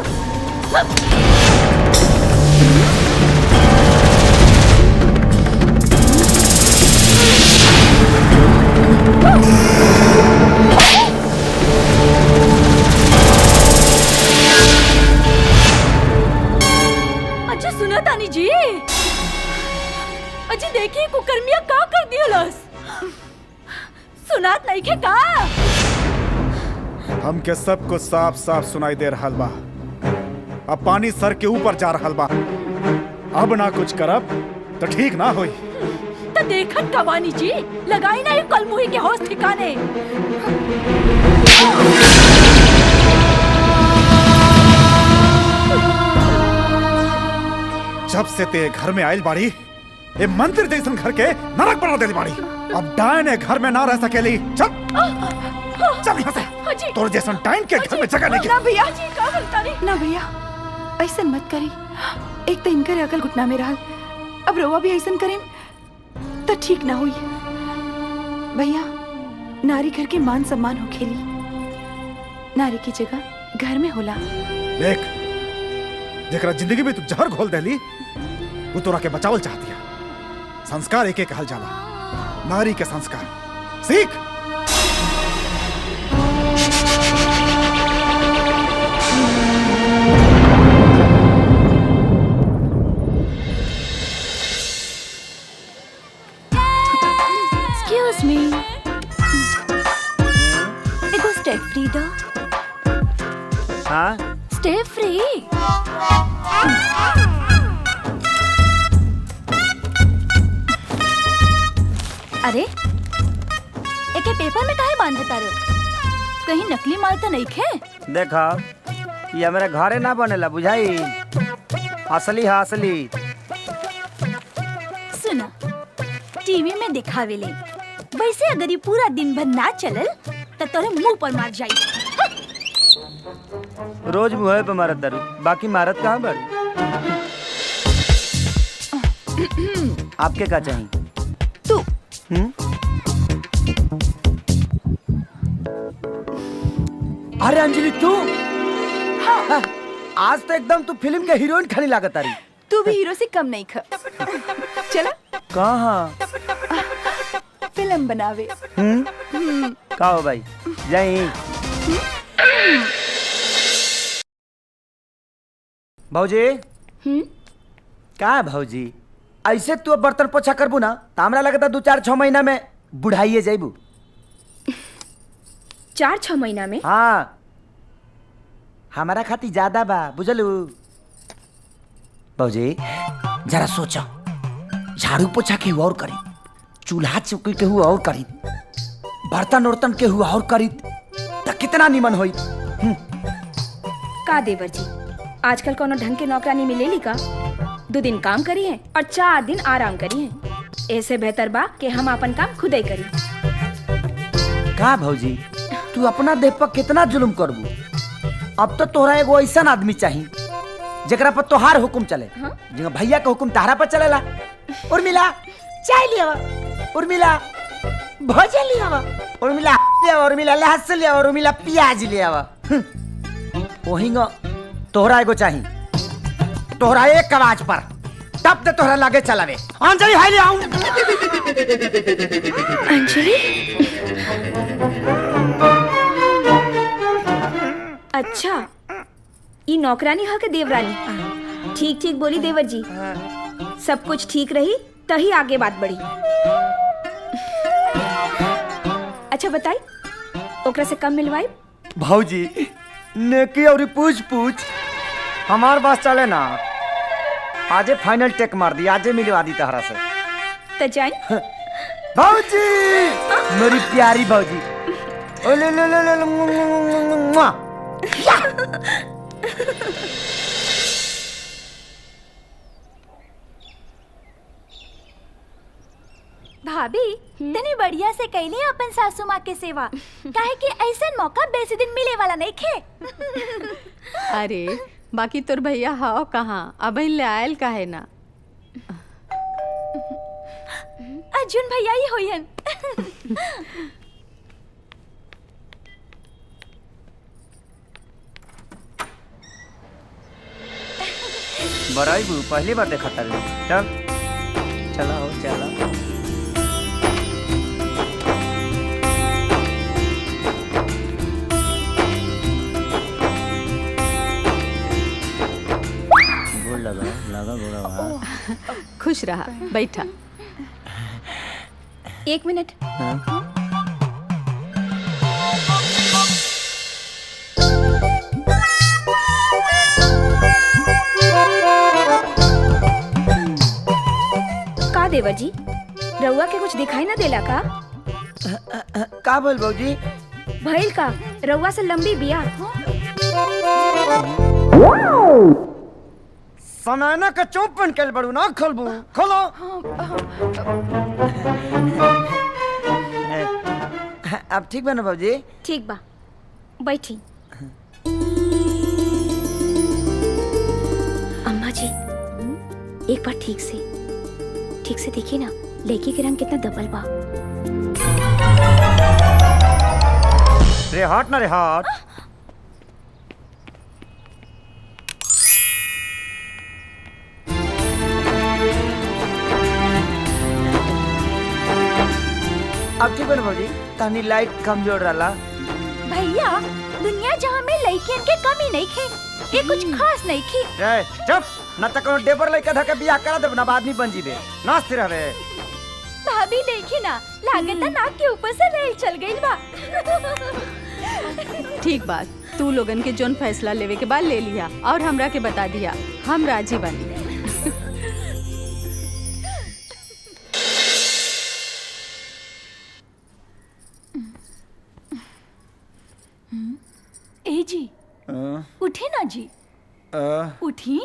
अच्छा सुना तानी जी, अजी देखिए कुकर्मिया का कर दिया। सुनात नहीं के का? हमके सब कुछ साफ साफ सुनाई दे रहा बा। अब पानी सर के ऊपर जा रहा बा। अब ना कुछ करब तो ठीक ना होई। तो देखत कवानी जी, लगाई ना ये कलमुही के होश ठिकाने। जब से ते घर में आयल बाड़ी, ए मंदिर जैसन घर के नरक बना देली बाड़ी। अब डायन घर में ना रह सकेली। चल चल यहाँ से। तोर जैसन डायन के घर में जगह नहीं। ना भैया, ना भैया, ऐसन मत करी। एक तो इनकर अकल घुटना में रहल, अब रवा भी ऐसन करें तो ठीक ना हुई। भैया, नारी घर के मान सम्मान हो खेली, नारी की जगह घर में होला। देख, जेकरा जिंदगी में तू जहर घोल देली, वो तोरा के बचावल चाहती है। संस्कार एक एक कहल जाला, नारी के संस्कार सीख। Excuse me. एगो स्टेप फ्री दो। हाँ? Step free. अरे, एके पेपर में काहे बांधे तारे? कहीं नकली माल तो नहीं खे? देखा, ये हमारे घरे ना बनेला, बुझाई? असली है असली। सुना, टीवी में दिखावे ले। वैसे अगर ये पूरा दिन भर ना चलल तो तोरे मुंह पर मार जाई। रोज मुँह पे मारत दारू, बाकी मारत कहाँ बड़ी? आपके क्या चाहिए? तू अरे अंजलि, तू? हाँ। आज तो एकदम तू फिल्म के हीरोइन खड़ी लागत आ रही। तू भी हीरो से कम नहीं ख। चला कहाँ? फिल्म बनावे। का हो भाई जाई भौजी का है भौजी ऐसे तू बर्तन पोछा करबू ना तो हमरा लगता 2-4-6 महीना में बुढ़ाइए जाइबू 4-6 महीना में? हाँ हमारा खाती ज्यादा बा बुझलू भौजी जरा सोचो झाड़ू पोछा के और करी चूल्हा चौकी के हुआ और करी बर्तन उर्तन के हुआ और करी तो कितना निमन होई। का देवर जी आजकल कोनो ढंग के नौकरानी मिलेली का? 2 दिन काम करी है और 4 दिन आराम करी है। ऐसे बेहतर बा कि हम अपन काम खुद ही करी। का भौजी तू अपना देह पर कितना जुल्म करबू? अब तो तोहरा एगो ऐसा आदमी चाहिए जकरा पर तोहार हुकुम चले। जिंगा भैया का हुकुम तारा पर चलेला। उर्मिला चाय लिया, उर्मिला भोजन लिया, उर्मिला लिया, उर्मिला लहसुन लिया, उर्मिला प्याज लिया। वहींगा तोहरा एगो चाहिए तोहरा एक आवाज पर तब तो तोहरा लागे चलावे। अंजलि हाय ले आऊं। अंजलि अच्छा ये नौकरानी है के देवरानी? ठीक ठीक बोली देवर जी, सब कुछ ठीक रही तही आगे बात बढ़ी। अच्छा बताई ओकरा से कम मिलवाई? भौजी नेकी और पूछ पूछ हमार बात चले ना। आजे फाइनल टेक मार दी, आजे मिलवा दी तहरा से। तो जाई भौजी मेरी प्यारी भौजी ओ ले ले ले ले मुआ। भाभी तनी बढ़िया से कैली अपन सासू माँ के सेवा, काहे कि ऐसा मौका बेसी दिन मिले वाला नहीं खे। अरे बाकी तोर भैया हाओ कहाँ अब ले आयल काहे ना? अर्जुन भैया ही होयन। बड़ाई बू पहली बार देखा था। चल चला हो चला। गोड़ लगा गोड़ा। खुश रहा, बैठा। 1 मिनट। का देवर जी रउआ के कुछ दिखाई ना देला का? का बोल भौजी? भइल का रउआ से लंबी बिया? समाना का चौप पहन के बड़ू ना खोलबू खोलो। अब ठीक बा ना भौजी? ठीक बा बैठी। अम्मा जी एक बार ठीक से देखिए ना लड़की के रंग कितना दबल बा। रे हट ना रे हट। अब ठीक बन भौजी तनी लाइट कमजोर रहा। भैया दुनिया जहाँ में लड़कियन के कमी नहीं खे, ये कुछ खास नहीं खे। चुप ना तो कोनो डेबर लइका धके बियाह करा देब ना आदमी बन जीबे नाचते रहबे। भाभी देखी ना लागत नाक के ऊपर से रेल चल गई बा। ठीक बात, तू लोगन के जोन फैसला लेवे के बाद ले लिया और हमरा के बता दिया, हम राजी बनी। ए जी उठे ना जी। उठी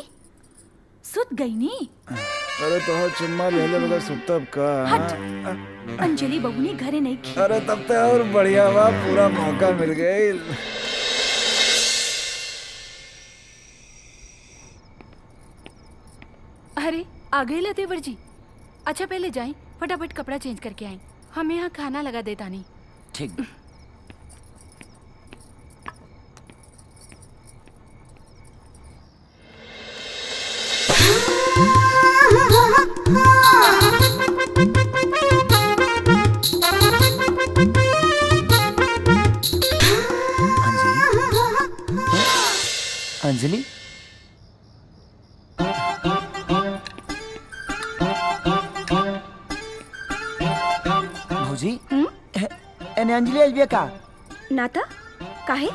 सुत गई नी। अरे तो चुम्मा ले ले बगैर सुतब का? हट अंजलि बबुनी घरे नहीं खी। अरे तब तो और बढ़िया बा, पूरा मौका मिल गई। अरे आ गए ला देवर जी। अच्छा पहले जाएं, फटाफट कपड़ा चेंज करके आएं, हम यहाँ खाना लगा देता नहीं। ठीक। अंजलि भौजी एने अंजलि अलबिया का नाता काहे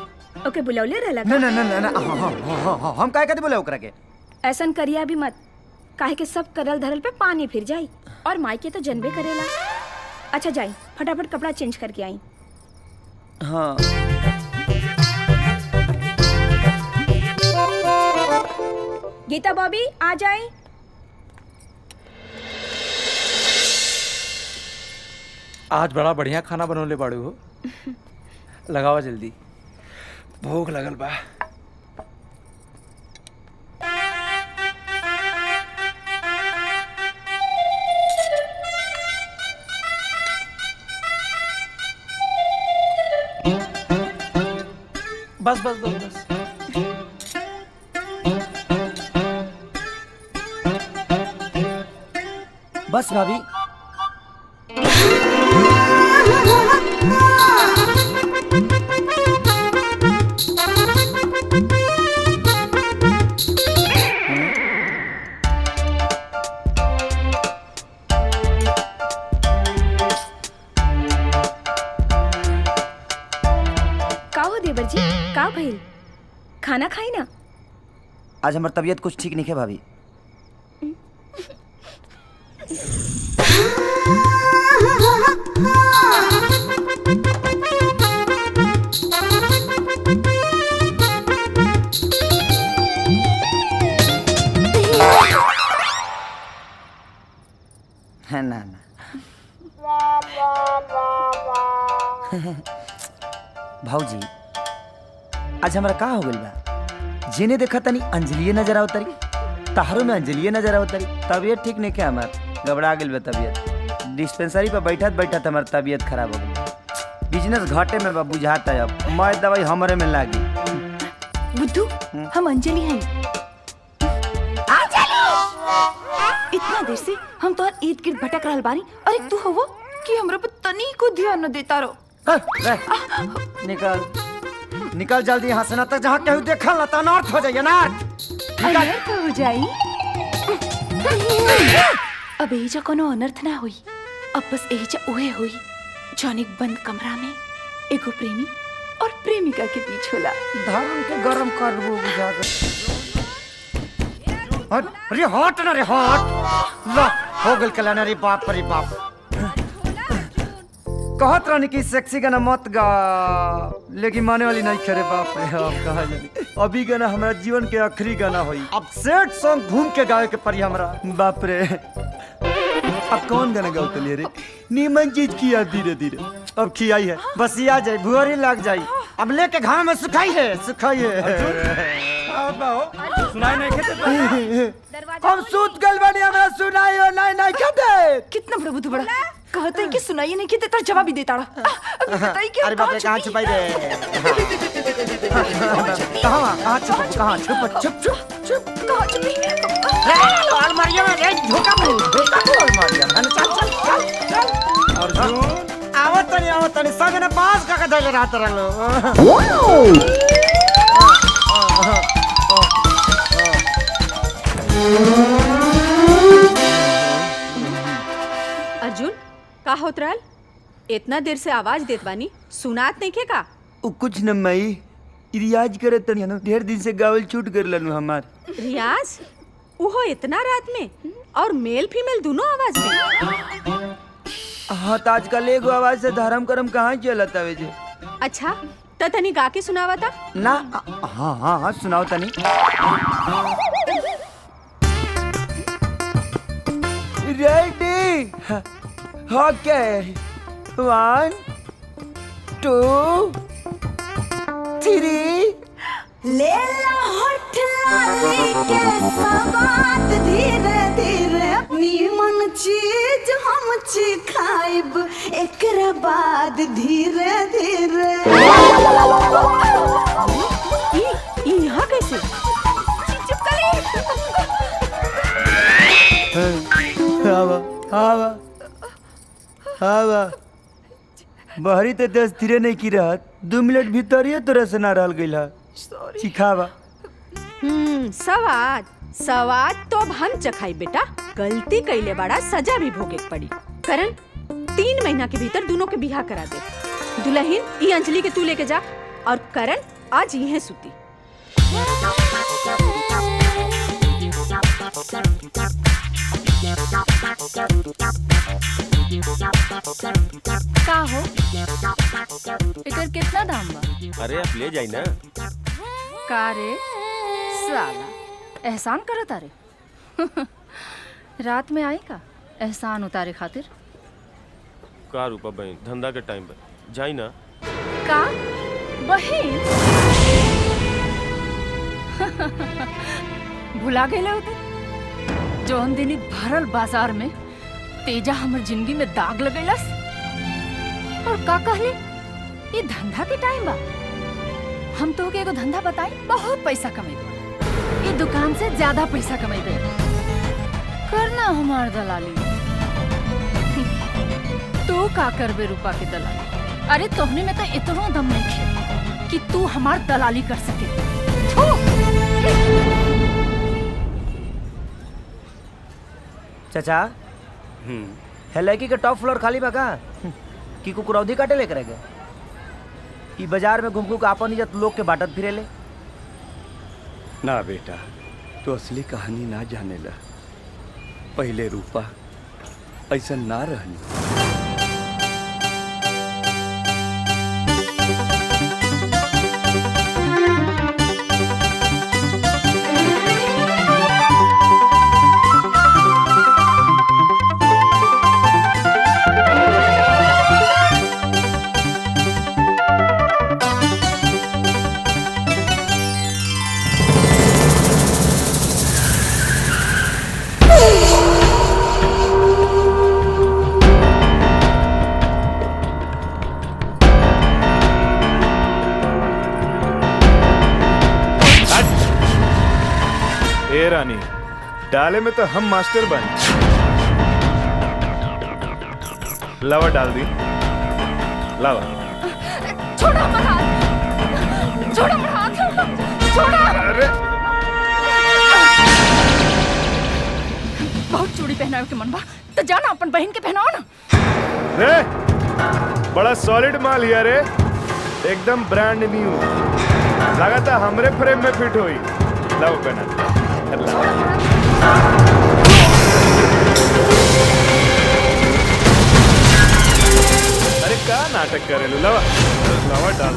ओके बुलौले रहला ना ना ना ना हम काहे कहते बोले ओकरा के ऐसन करिया भी मत काहे के सब करल धरल पे पानी फिर जाई और माई के तो जनबे करेला। अच्छा जाई फटाफट कपड़ा चेंज करके आई। हाँ गीता बॉबी आ जाए। आज बड़ा बढ़िया खाना बनौले बाड़ू हो। लगावा जल्दी, भूख लगल बा। बस बस बस बस बस भाभी। का हो देवर जी, का भइल? खाना खाई ना। आज हमार तबीयत कुछ ठीक नहीं है भाभी। है ना ना भाऊजी आज हमारा का हो गइल बा? जेने देखा तनी अंजलिए नजर आवतरी, तहारो में अंजलिए नजर आवतरी। तबीयत ठीक नहीं क्या हमार, घबरा गेल बा तबीयत। डिस्पेंसरी पर बैठत बैठत हमार तबीयत खराब हो गई। बिजनेस घाटे में बा बुझाता है। अब मैं दवाई हमारे में लागी। बुद्धू हम अंजलि हैं। इतना देर से हम तो ईद गिर्द भटक रहल बानी और एक तू हो कि हमरा पे तनी को ध्यान न देता रहो। निकल निकल जल्दी यहाँ से, ना तक जहाँ केहू देखल ना तो अनर्थ हो जाइए ना। अनर्थ हो जाई? अब एजा कोनो अनर्थ ना हुई। अब बस एजा उहे हुई जौन एक बंद कमरा में एगो प्रेमी और प्रेमिका के बीच होला। धर्म के गरम करबो बुझा के। अरे हट ना रे हट। ला हो गल कल्याण रे बाप रे बाप। कहत रहनी कि सेक्सी गाना मत गा, लेकिन माने वाली नहीं करे बाप रे। अब कहा जानी अभी गाना हमारा जीवन के आखिरी गाना होई। अब सैड सॉन्ग घूम के गावे के पड़ी हमरा बाप रे। अब कौन गाना गाओ तलिए रे? नीमन चीज किया धीरे धीरे। अब खियाई है बस आ जाए, भुअरी लग जाई। अब लेके घाम में सुखाई है सुखाई है। सुनाई नहीं खेते। हम सूत गल बनी, हमरा सुनाई हो नहीं नहीं खेते। कितना प्रभु तू बड़ा कहते हैं कि सुनाइए नहीं कि तेरा जवाब ही देता रहा। बताइए कि अरे बाप रे कहाँ छुपाई रे? कहाँ छुप कहाँ छुप छुप छुप छुप कहाँ छुपी? अलमारियों में रे धोखा अलमारियों में। चल चल चल चल। अर्जुन आवत तनी संग ने पास का धैले रात रहलो। अर्जुन का होत रहल? इतना देर से आवाज देत बानी, सुनात नहीं के का? कुछ न मई रियाज करे तनी न, ढेर दिन से गावल छूट कर लनु हमार। रियाज उहो इतना रात में और मेल फीमेल दोनों आवाज में? हाँ तो आजकल एगो आवाज से धर्म करम कहाँ चलत आवे जे। अच्छा त तनी गा के सुनावा था ना। हाँ हाँ हाँ सुनाओ तनी। रेडी ओके 1 2 3 ले ला होठ लाली के सवाद धीरे धीरे नीमन चीज हम खाइब एकरा बाद धीरे धीरे। यहाँ कैसे? चुप आवा आवा आवा बहरी तो 10 धीरे नहीं की रहत। 2 मिनट भीतर ही तोरा से ना रहल गइल है। सिखावा सवाद सवाद तो अब हम चखाई बेटा। गलती कैले बड़ा सजा भी भोगे के पड़ी। करण 3 महीना के भीतर दोनों के बियाह करा दे। दुल्हन ये अंजलि के तू लेके जा और करण आज यहीं सूती। का हो एकर कितना दाम बा? अरे आप ले जाई ना। का रे साला एहसान करत अरे रात में आई का एहसान उतारे खातिर? का रूपा बहन धंधा के टाइम पर जाई ना। का बहन भुला गए होते जौन दिन भरल बाजार में तेजा हमर जिंदगी में दाग लगेलस। और का कहले ये धंधा के टाइम बा। हम तो के एगो धंधा बताई बहुत पैसा कमेबे। ये दुकान से ज्यादा पैसा कमेबे। करना हमार दलाली। तू का करबे रूपा के दलाली? अरे तोहने में तो इतना दम नहीं है कि तू हमार दलाली कर सके। चाचा है लड़की के टॉप फ्लोर खाली बा का कि कुकुरौधी काटे लेकर गए? ई बाजार में घूम घूम के आपन इज्जत लोग के बांटत फिरेले। ना बेटा तो असली कहानी ना जानेला। पहले रूपा ऐसा ना रहनी। रानी डाले में तो हम मास्टर बन। लावा डाल दी लावा। छोड़ो मत हाथ। छोड़ो मत हाथ। छोड़ो। अरे बहुत चूड़ी पहनावे के मन बा तो जाना अपन बहन के पहनाओ ना। रे बड़ा सॉलिड माल हिया रे एकदम ब्रांड न्यू। लगाता हमरे फ्रेम में फिट होई। लाओ पहना। अरे क्या नाटक करे लो। लावा लावा डाल।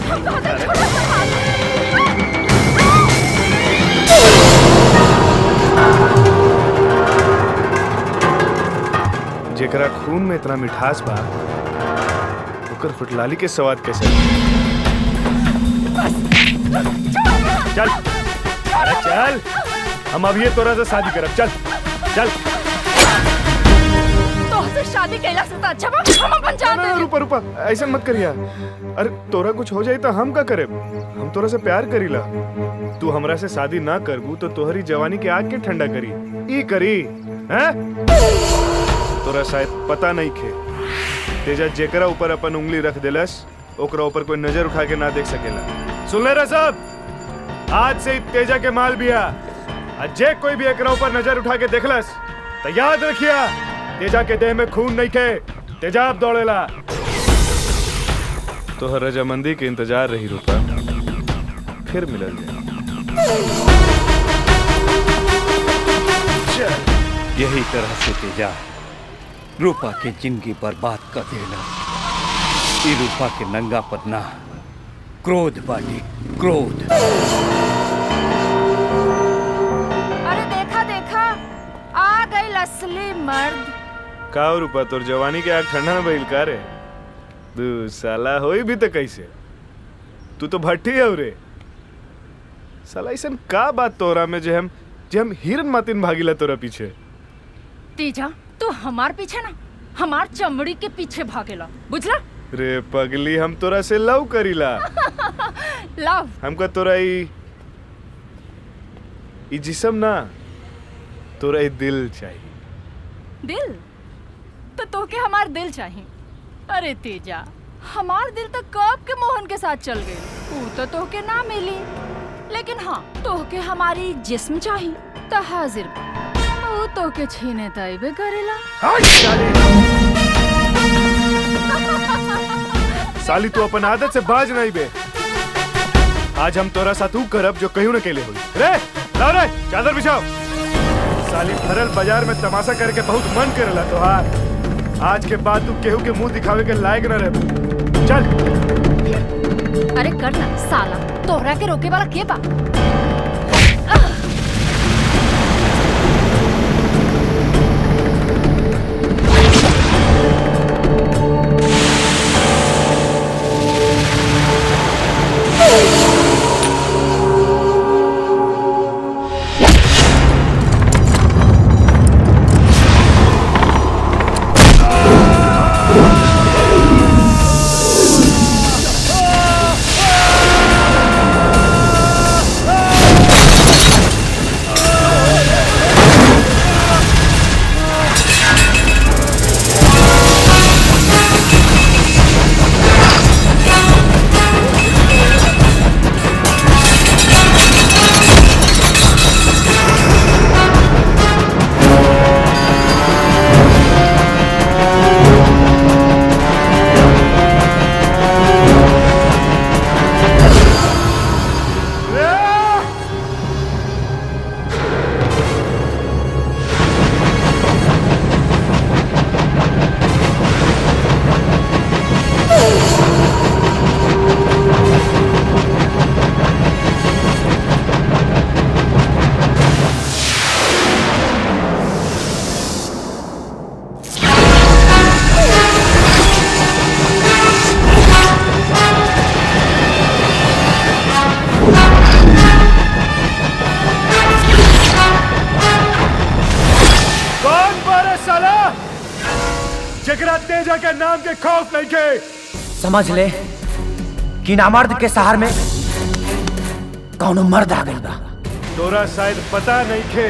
जेकरा खून में इतना मिठास बा ओकर फुटलाली के स्वाद कैसे? चल अरे चल हम अब ये तोरा से शादी करब। चल चल। तोहसे शादी कैला से अच्छा बा हम अपन जान दे। रुपा रुपा ऐसा मत करिया। अरे तोरा कुछ हो जाई तो हम का करे? हम तोरा से प्यार करीला। तू हमरा से शादी ना करबू तो तोहरी जवानी के आग के ठंडा करी ई करी हैं? तोरा शायद पता नहीं खे तेजा जेकरा ऊपर अपन उंगली रख देलस ओकरा ऊपर कोई नजर उठा के ना देख सकेला। सुन ले रे सब आज से तेजा के माल बिया। जे कोई भी एकरा ऊपर नजर उठा के देखलस तो याद रखिया तेजा के देह में खून नहीं खे तेजाब दौड़ेला। तो रजामंदी के इंतजार रही रूपा फिर मिलल जाए। यही तरह से तेजा रूपा के जिंदगी बर्बाद कर देला। ई रूपा के नंगा पर ना क्रोध बाटी क्रोध। आ गई असली मर्द। का रूपा तोर जवानी के आग ठंडा में बहिल का रे? तू साला होई भी तो कैसे? तू तो भट्टी है रे साला। ऐसन का बात तोरा में जे हम हिरन मातिन भागीला तोरा पीछे। तेजा तू हमार पीछे ना हमार चमड़ी के पीछे भागेला बुझला? रे पगली हम तोरा से लव करीला। लव हमका तोरा ई जिस्म ना तोरा ई दिल चाहिए। दिल तो तोके हमार दिल चाहिए। अरे तेजा हमार दिल तो कब के मोहन के साथ चल गए। वो तो तोके ना मिली। लेकिन हाँ तोहके हमारी जिस्म चाहिए तो हाजिर बा। वो तोहके छीने तइबे करेला। साली तू अपन आदत से बाज नहीं बे। आज हम तोरा साथ ऊ करब जो कहीं न केले हुई। रे लाओ रे चादर बिछाओ। साली भरल बाजार में तमाशा करके बहुत मन करेला तोहार। आज के बाद तू केहू के मुंह दिखावे के लायक न रहे। चल। अरे कर ना साला, तोहरा के रोके वाला के बा? तेजा के नाम के खौफ नहीं के। समझ ले कि नामर्द के शहर में कौनो मर्द आ गई बा। तोरा शायद पता नहीं खे,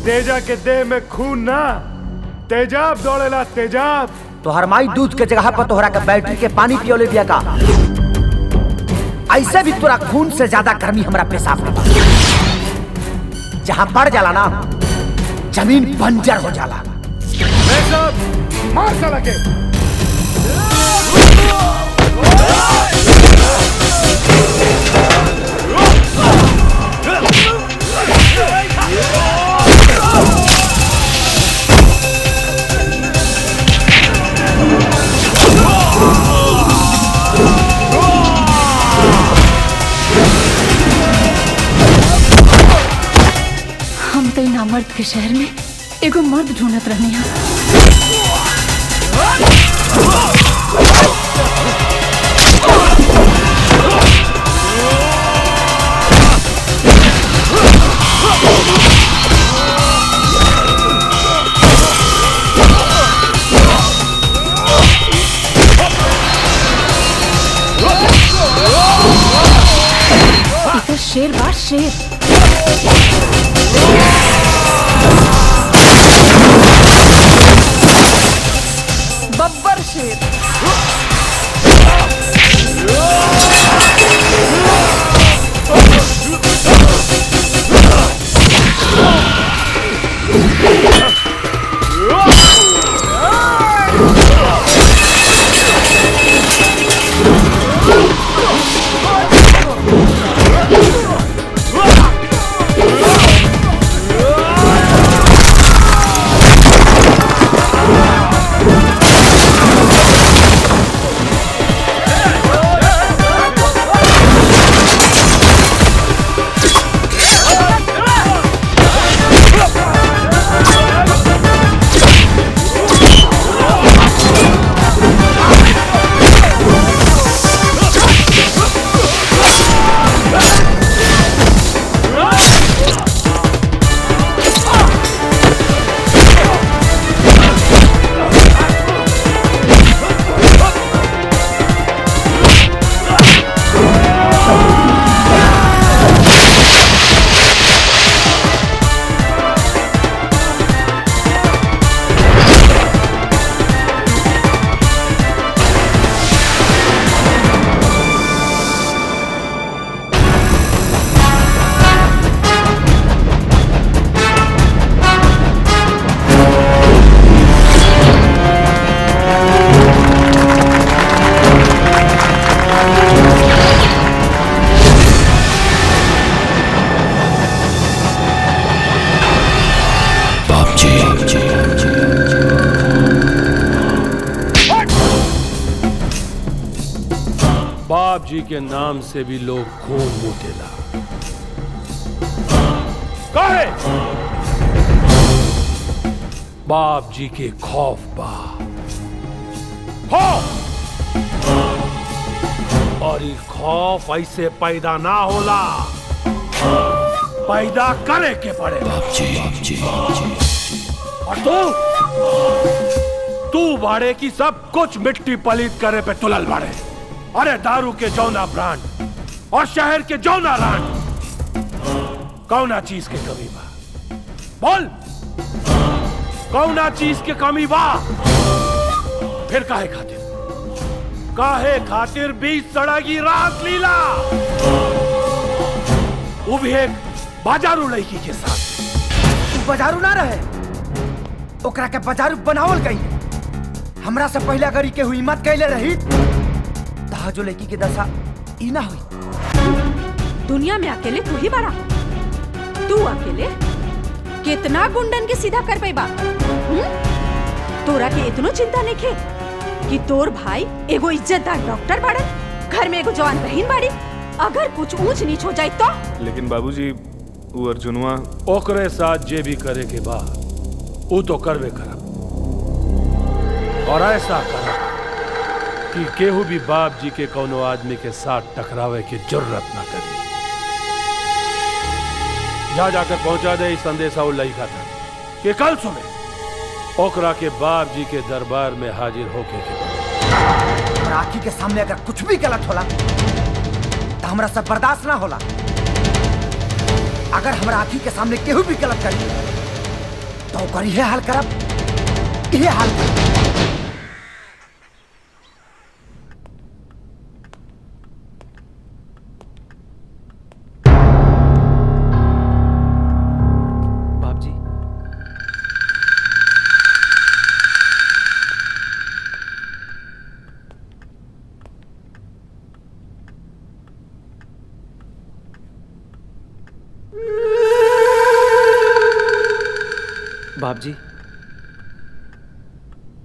तेजा के देह में खून ना तेजाब दौड़ेला। तेजाब तो हरमाई दूध के जगह पर तोहरा के बैटरी के पानी पियोले दिया का। ऐसे भी तोरा खून से ज्यादा गर्मी हमरा पेशाब में बा। जहां पड़ जाला ना जमीन बंजर हो जाला। मार साला के। हम तो नामर्द के शहर में एगो मर्द ढूंढत रहनी है। इधर शेर बा शेर। बब्बर शेर। बाप जी के नाम से भी लोग खून मुतेला काहे? बाप जी के खौफ बा खौफ, और ये खौफ ऐसे पैदा ना होला, पैदा करे के पड़े। बाप जी। और तू बाड़े की सब कुछ मिट्टी पलीत करे पे तुलल बाड़े। अरे दारू के जौना ब्रांड और शहर के जौना रांड, कौना चीज के कमी बा? बोल, कौना चीज के कमी बा? फिर काहे खातिर बीच सड़गी रात लीला, वो भी एक बाजारू लड़की के साथ। तू बाजारू ना रहे, ओकरा के बाजारू बनावल गई। हमरा से पहले अगर ई के हुई मत कैले रही, जो लड़की के दशा ई ना हुई। दुनिया में अकेले तू ही बड़ा। तू अकेले कितना गुंडन के सीधा कर पाई बात? तोरा के इतनो चिंता नहीं खे कि तोर भाई एगो इज्जतदार डॉक्टर बाड़े, घर में एगो जवान बहन बाड़ी, अगर कुछ ऊंच नीच हो जाए तो? लेकिन बाबूजी, वो अर्जुनवा ओकरे साथ जे भी करे के बा वो तो करवे करब, और ऐसा करब कि केहू भी बाप जी के कोनो आदमी के साथ टकरावे की जरूरत ना करे। जा जाकर पहुंचा दे इस संदेशा वो लड़का था कि कल सुबह ओकरा के बाप जी के दरबार में हाजिर होके के और आँखी के सामने अगर कुछ भी गलत होला तो हमरा सब बर्दाश्त ना होला। अगर हमरा आँखी के सामने केहू भी गलत करी तो ओकर इहे हाल करब, इहे हाल करब। बाप जी,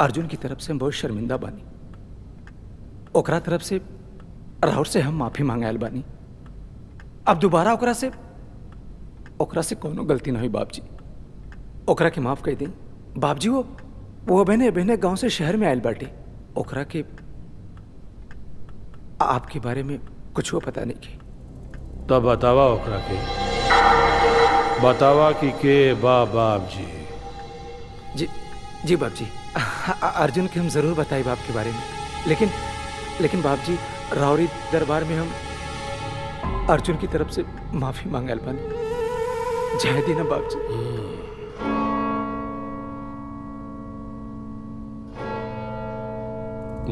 अर्जुन की तरफ से हम बहुत शर्मिंदा बानी। ओकरा तरफ से राहुल से हम माफी मांगायल बानी। अब दोबारा ओकरा से कोनो गलती ना हुई बाप जी। ओकरा के माफ कर दी बाप जी। वो बहने बहने गांव से शहर में आयल बाटी। ओकरा के आपके बारे में कुछ वो पता नहीं की। तब बतावा ओकरा के, बतावा कि के बाप जी। जी बाप जी, अर्जुन के हम जरूर बताए बाप के बारे में। लेकिन बाप जी, रावरी दरबार में हम अर्जुन की तरफ से माफी मांगल बानी। जय दीना बाप जी।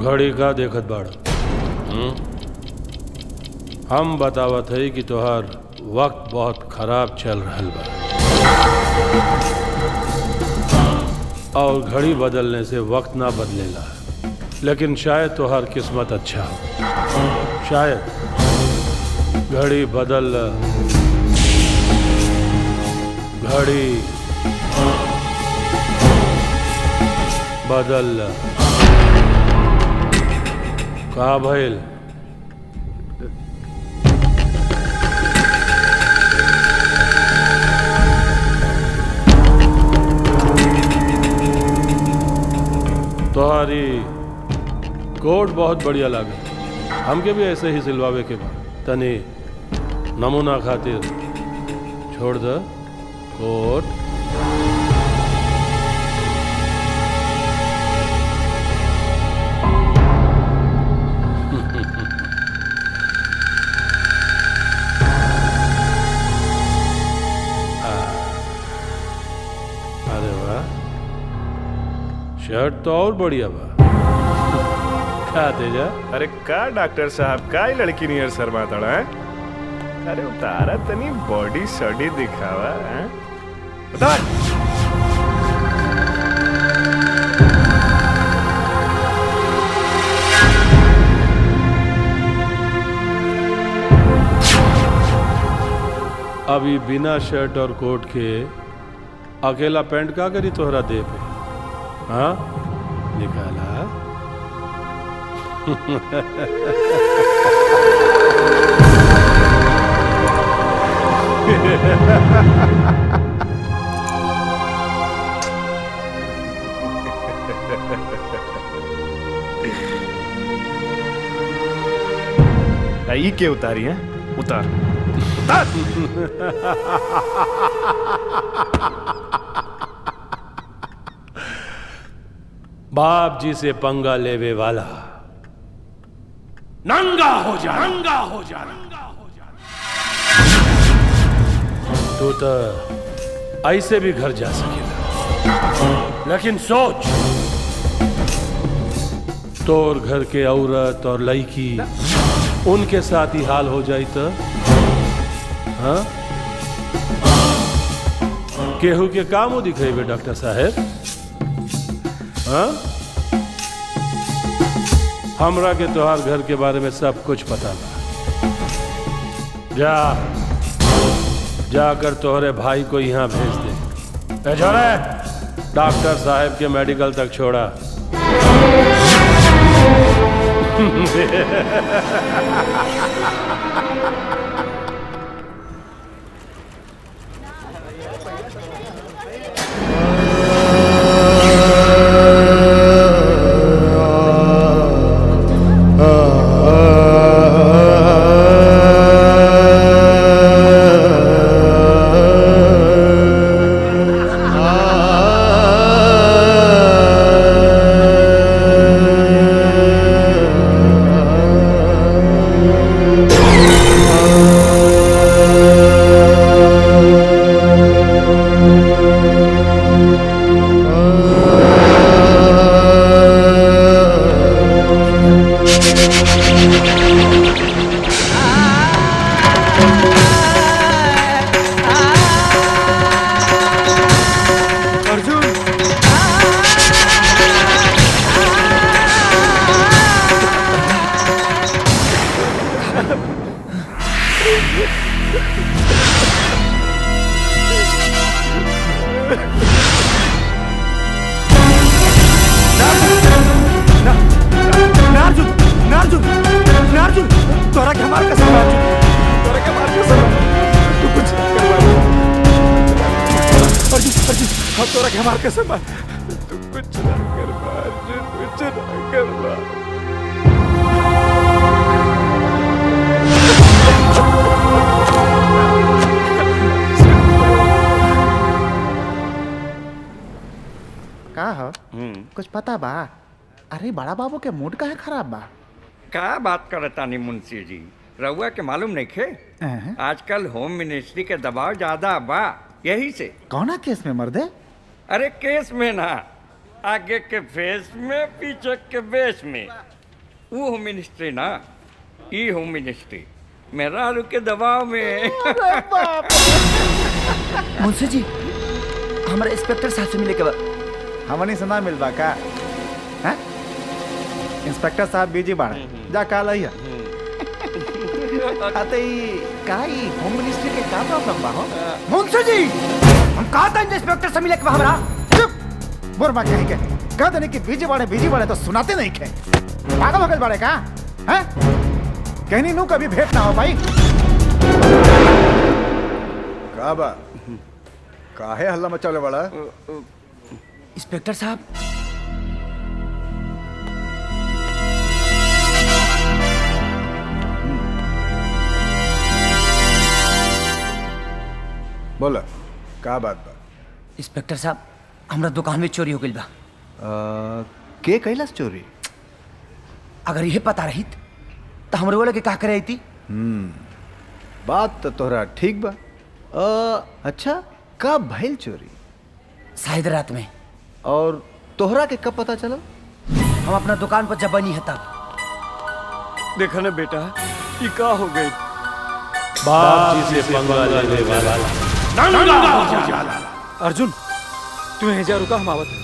घड़ी का देखत बाड़? हम बतावत है कि तोहार वक्त बहुत खराब चल रहल बा, और घड़ी बदलने से वक्त ना बदलेला। लेकिन शायद तोहार किस्मत अच्छा हो, शायद घड़ी बदल, घड़ी बदल। का भइल? तोहारी कोट बहुत बढ़िया लागे। हमके भी ऐसे ही सिलवावे के बाद तनी नमूना खातिर छोड़ दे कोट। अरे वाह, शर्ट तो और बढ़िया बा। क्या तेजा? अरे का डॉक्टर साहब, का ही लड़की नियर शर्मा तड़ा है? अरे उतारा तनी बॉडी सॉडी दिखावा है? उतार। अभी बिना शर्ट और कोट के अकेला पेंट का करी तोहरा दे पे? हाँ निकाला। ई के उतारी है? उतार उतार। बाप जी से पंगा लेवे वाला नंगा हो जा, नंगा हो जा, नंगा हो जा। तू तो ऐसे भी घर जा सकेगा, लेकिन सोच, तोर घर के औरत और लड़की उनके साथ ही हाल हो जाई तो? हाँ, केहू के काम दिखेबे डॉक्टर साहब? हाँ, हमरा के तोहार घर के बारे में सब कुछ पता बा। जा जाकर तोहरे भाई को यहाँ भेज दे। ए छोड़े, डॉक्टर साहब के मेडिकल तक छोड़ा। कुछ पता बा? अरे बड़ा बाबू के मूड का है खराब बा? का बात करता नहीं मुंशी जी, रउआ के मालूम नहीं खे? आजकल होम मिनिस्ट्री के दबाव ज्यादा बा, यही से। कौना केस में मर्दे? अरे केस में ना, आगे के फेस में पीछे के बेस में। वो होम मिनिस्ट्री ना, ई होम मिनिस्ट्री मेरा आलू के दबाव में। मुंशी जी, हमारे इंस्पेक्टर साहब से मिले के बाद हमनी से ना मिलबा का? हैं? इंस्पेक्टर साहब बीजी बाड़े, जा काल आइया। अते काई होम मिनिस्ट्री के का प्रॉब्लम बा हो? मुंशी जी, हम कहा था इंस्पेक्टर से मिले के बाद हमरा। चुप, बुरबा कहीं के कह देने कि बीजी बाड़े तो सुनाते नहीं खे। पागल हो गए बाड़े का? हैं? कहनी नू कभी भेंट ना हो भाई। का बा? काहे हल्ला मचाले बड़ा? इंस्पेक्टर साहब, बोला का बात बा? इंस्पेक्टर साहब, हमरा दुकान में चोरी हो गई बा। के कैलाश चोरी? अगर यह पता रही तो हमरे वाले के का करे थी? बात तो तोहरा ठीक बा। अच्छा, कब भइल चोरी? शायद रात में। और तोहरा के कब पता चला? हम अपना दुकान पर जब बनी है तब। देखा ना बेटा, ये का हो गई? बाप जी से पंगा लेने वाला नंगा हो जा। अर्जुन, तू यहीं जा, रुका, हम आवत हैं।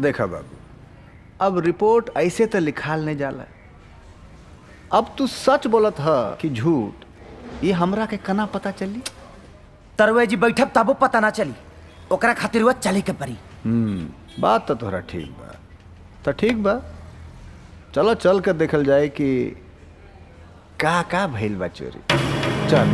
देखा बाबू, अब रिपोर्ट ऐसे तो लिखाल नहीं जाला, अब तू सच बोलत ह कि झूठ, ये हमरा के कना पता चली? तरवे जी बैठब तबो पता ना चली, ओकरा खातिर वह चले के परी। बात तो तोहरा ठीक बा। तो ठीक बा, चलो चल कर देखल जाए कि का भइल बा चोरी। चल।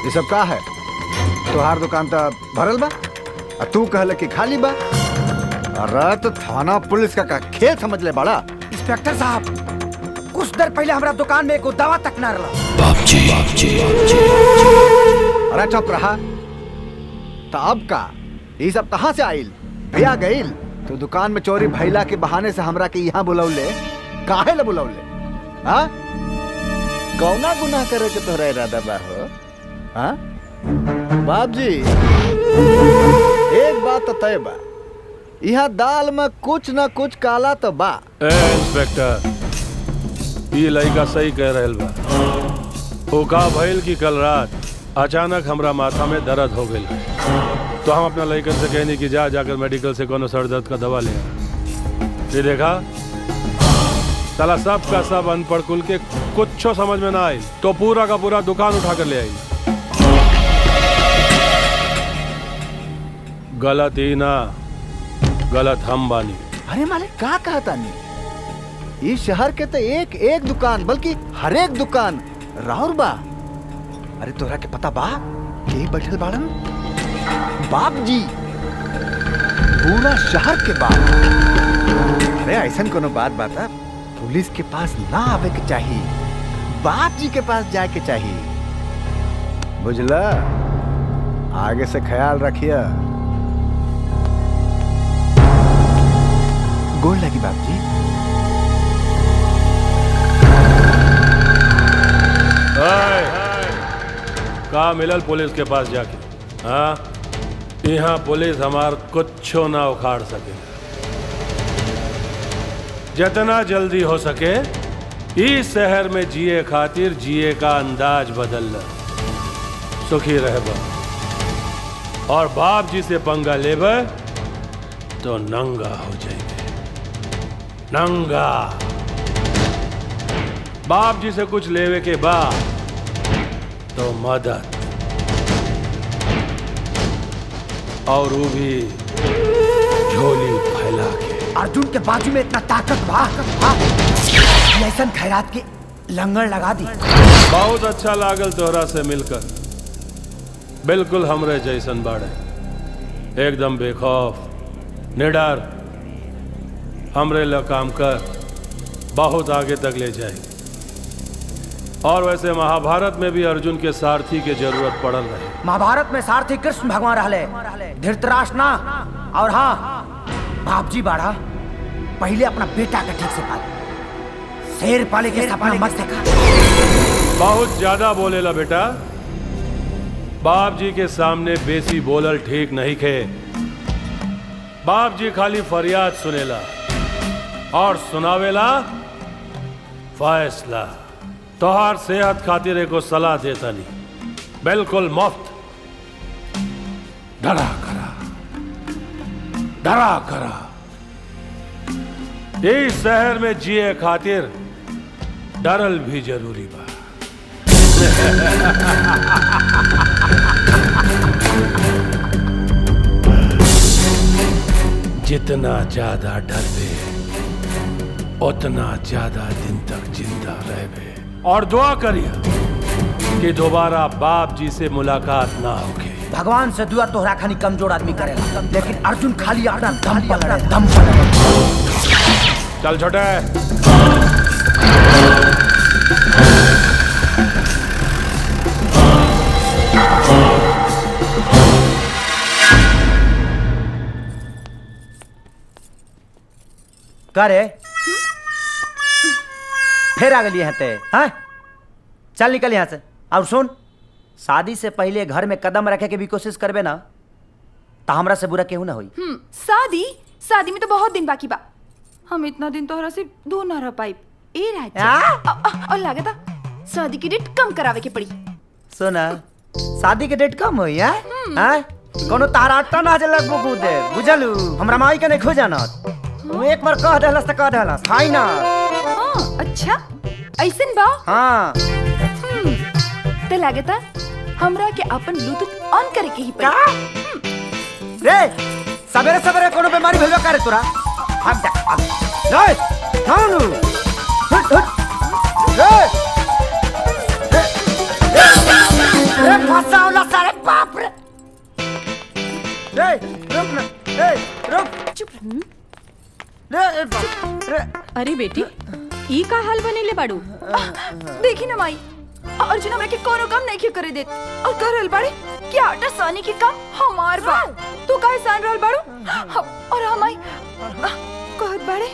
ये सब का है? तोहार दुकान तो भरल बा और तू कहले कि खाली बा। अरे तो थाना पुलिस का खेल समझ ले बड़ा। इंस्पेक्टर साहब, कुछ देर पहले हमारा दुकान में एको दवा तक ना रहा। अरे चुप रहा। तो अब का ये सब कहाँ से आइल? भैया गइल तो दुकान में चोरी भैला के बहाने से हमरा के यहाँ बुलौले, काहे ला बुलौले? हाँ, कौना गुनाह करे के तोहरा इरादा बा हो? हाँ बाप जी, एक बात तो तय बा, यहाँ दाल में कुछ न कुछ काला तो बा। इंस्पेक्टर, ये लड़का सही कह रहल बा। ओका भइल की कल रात अचानक हमरा माथा में दर्द हो गई, तो हम अपना लड़कन से कहनी कि जाकर मेडिकल से कोनो सर दर्द का दवा ले। ये देखा साला सब का सब अनपढ़ कुल के कुछ समझ में ना आई, तो पूरा का पूरा दुकान उठा कर ले आई। गलत ही ना, गलत हम बानी। अरे मालिक का कहता नहीं, इस शहर के तो एक एक दुकान बल्कि हर एक दुकान राउर बा। अरे तोरा के पता बा के बैठल बाड़न? बाप जी, पूरा शहर के बाप। अरे ऐसन कोनो बात बाता पुलिस के पास ना आवे के चाहिए, बाप जी के पास जाए के चाहिए, बुझला? आगे से ख्याल रखिए। गोल लगी बाप जी। का मिलल पुलिस के पास जाके? हाँ, यहाँ पुलिस हमार कुछो ना उखाड़ सके। जितना जल्दी हो सके इस शहर में जिए खातिर जिए का अंदाज बदल ल, सुखी रहबा। और बाप जी से पंगा लेबे तो नंगा हो जाएंगे, नंगा। बाप जी से कुछ लेवे के बाद तो मदद, और वो भी झोली फैला के। अर्जुन के बाजू में इतना ताकत बा, ऐसा खैरात के लंगर लगा दी। बहुत अच्छा लागल तोहरा से मिलकर, बिल्कुल हमरे जैसन बाड़े, एकदम बेखौफ निडर। हमरे ला काम कर, बहुत आगे तक ले जाए। और वैसे महाभारत में भी अर्जुन के सारथी के जरूरत पड़ल रहे। महाभारत में सारथी कृष्ण भगवान रहले, धृतराष्ट्र ना। और हाँ बाप जी बाड़ा, पहले अपना बेटा का ठीक से पाल, शेर पाले के सपना मत देखा। बहुत ज्यादा बोलेला बेटा, बाप जी के सामने बेसी बोलल ठीक नहीं खे। बाप जी खाली फरियाद सुनेला और सुनावेला फैसला। तोहार सेहत खातिर एको सलाह देता नहीं, बिल्कुल मुफ्त। डरा करा, डरा करा। इस शहर में जिए खातिर डरल भी जरूरी बा। जितना ज्यादा डरबे उतना ज्यादा दिन तक जिंदा रहबे। और दुआ करिए कि दोबारा बाप जी से मुलाकात ना होके। भगवान से दुआ तोहरा खानी कमजोर आदमी करेला, लेकिन अर्जुन खाली अपना दम पर लड़े, दम पर लड़े। चल छोटे। करे फिर आ गई हते, हाँ? चल निकल यहाँ से। और सुन, शादी से पहले घर में कदम रखे के भी कोशिश करबे ना, तो हमरा से बुरा केहू ना होई। शादी में तो बहुत दिन बाकी बा। हम इतना दिन तोहरा से दूर ना रह पाइब। ए राजा और लागता शादी की डेट कम करावे के पड़ी। सुना शादी के डेट कम होई है हैं कोनो तारा अट्टा ना जे लगबो कूदे बुझलू हमरा माई के नहीं खो जाना तू एक बार कह देलस त कह देलस फाइनल। हां अच्छा ऐसन बा। हां तो लागता हमरा के अपन ब्लूटूथ ऑन करे के ही पड़ी। रे सवेरे सवेरे कोनो बीमारी भेलबे करे तोरा भाग जा रे नानू हट हट रे रे फसाओला सारे बाप रे रे रुक ना रे रुक चुप रे अरे बेटी ई का हाल बनेले बाड़ू? देखी ना माई अर्जुन हमरा के कोनो काम नहीं करे देत और कर रहल बाड़े कि आटा सानी के काम हमार बा। तू काहे सान रहल बाड़ू और हमाई कहत बाड़े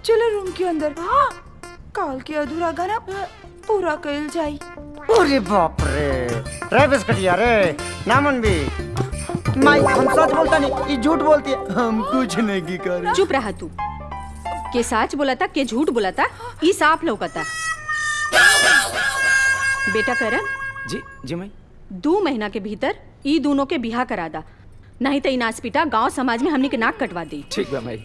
चलो रूम के अंदर काल के अधूरा गाना पूरा कइल जाई। अरे बाप रे रे बिस्कटिया रे नामन भी माई हम सच बोलता नहीं ये झूठ बोलती है हम कुछ नहीं की करे। चुप रहा तू के सच बोलता के झूठ बोलता ई साफ लौकता। बेटा करण जी जी मैं 2 महीना के भीतर ई दोनों के बिहा करा दा नहीं तो ई नाचपीटा गांव समाज में हमनी के नाक कटवा दी। ठीक बा माई।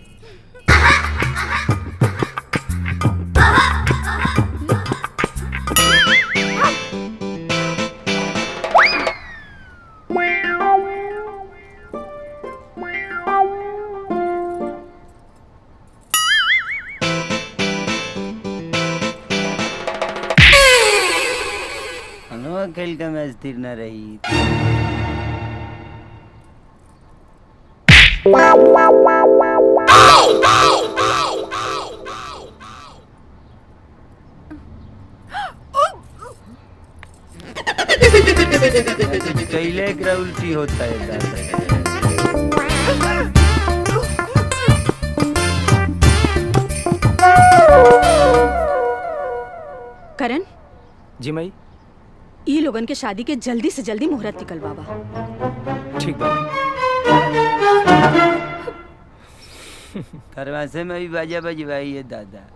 खेल का मैच स्थिर न रही। कैले एकरा उल्टी होता है करण जी माई ई लोगन के शादी के जल्दी से जल्दी मुहूर्त निकल बाबा। ठीक बा करवासे में भी बाजा बजवाई है दादा।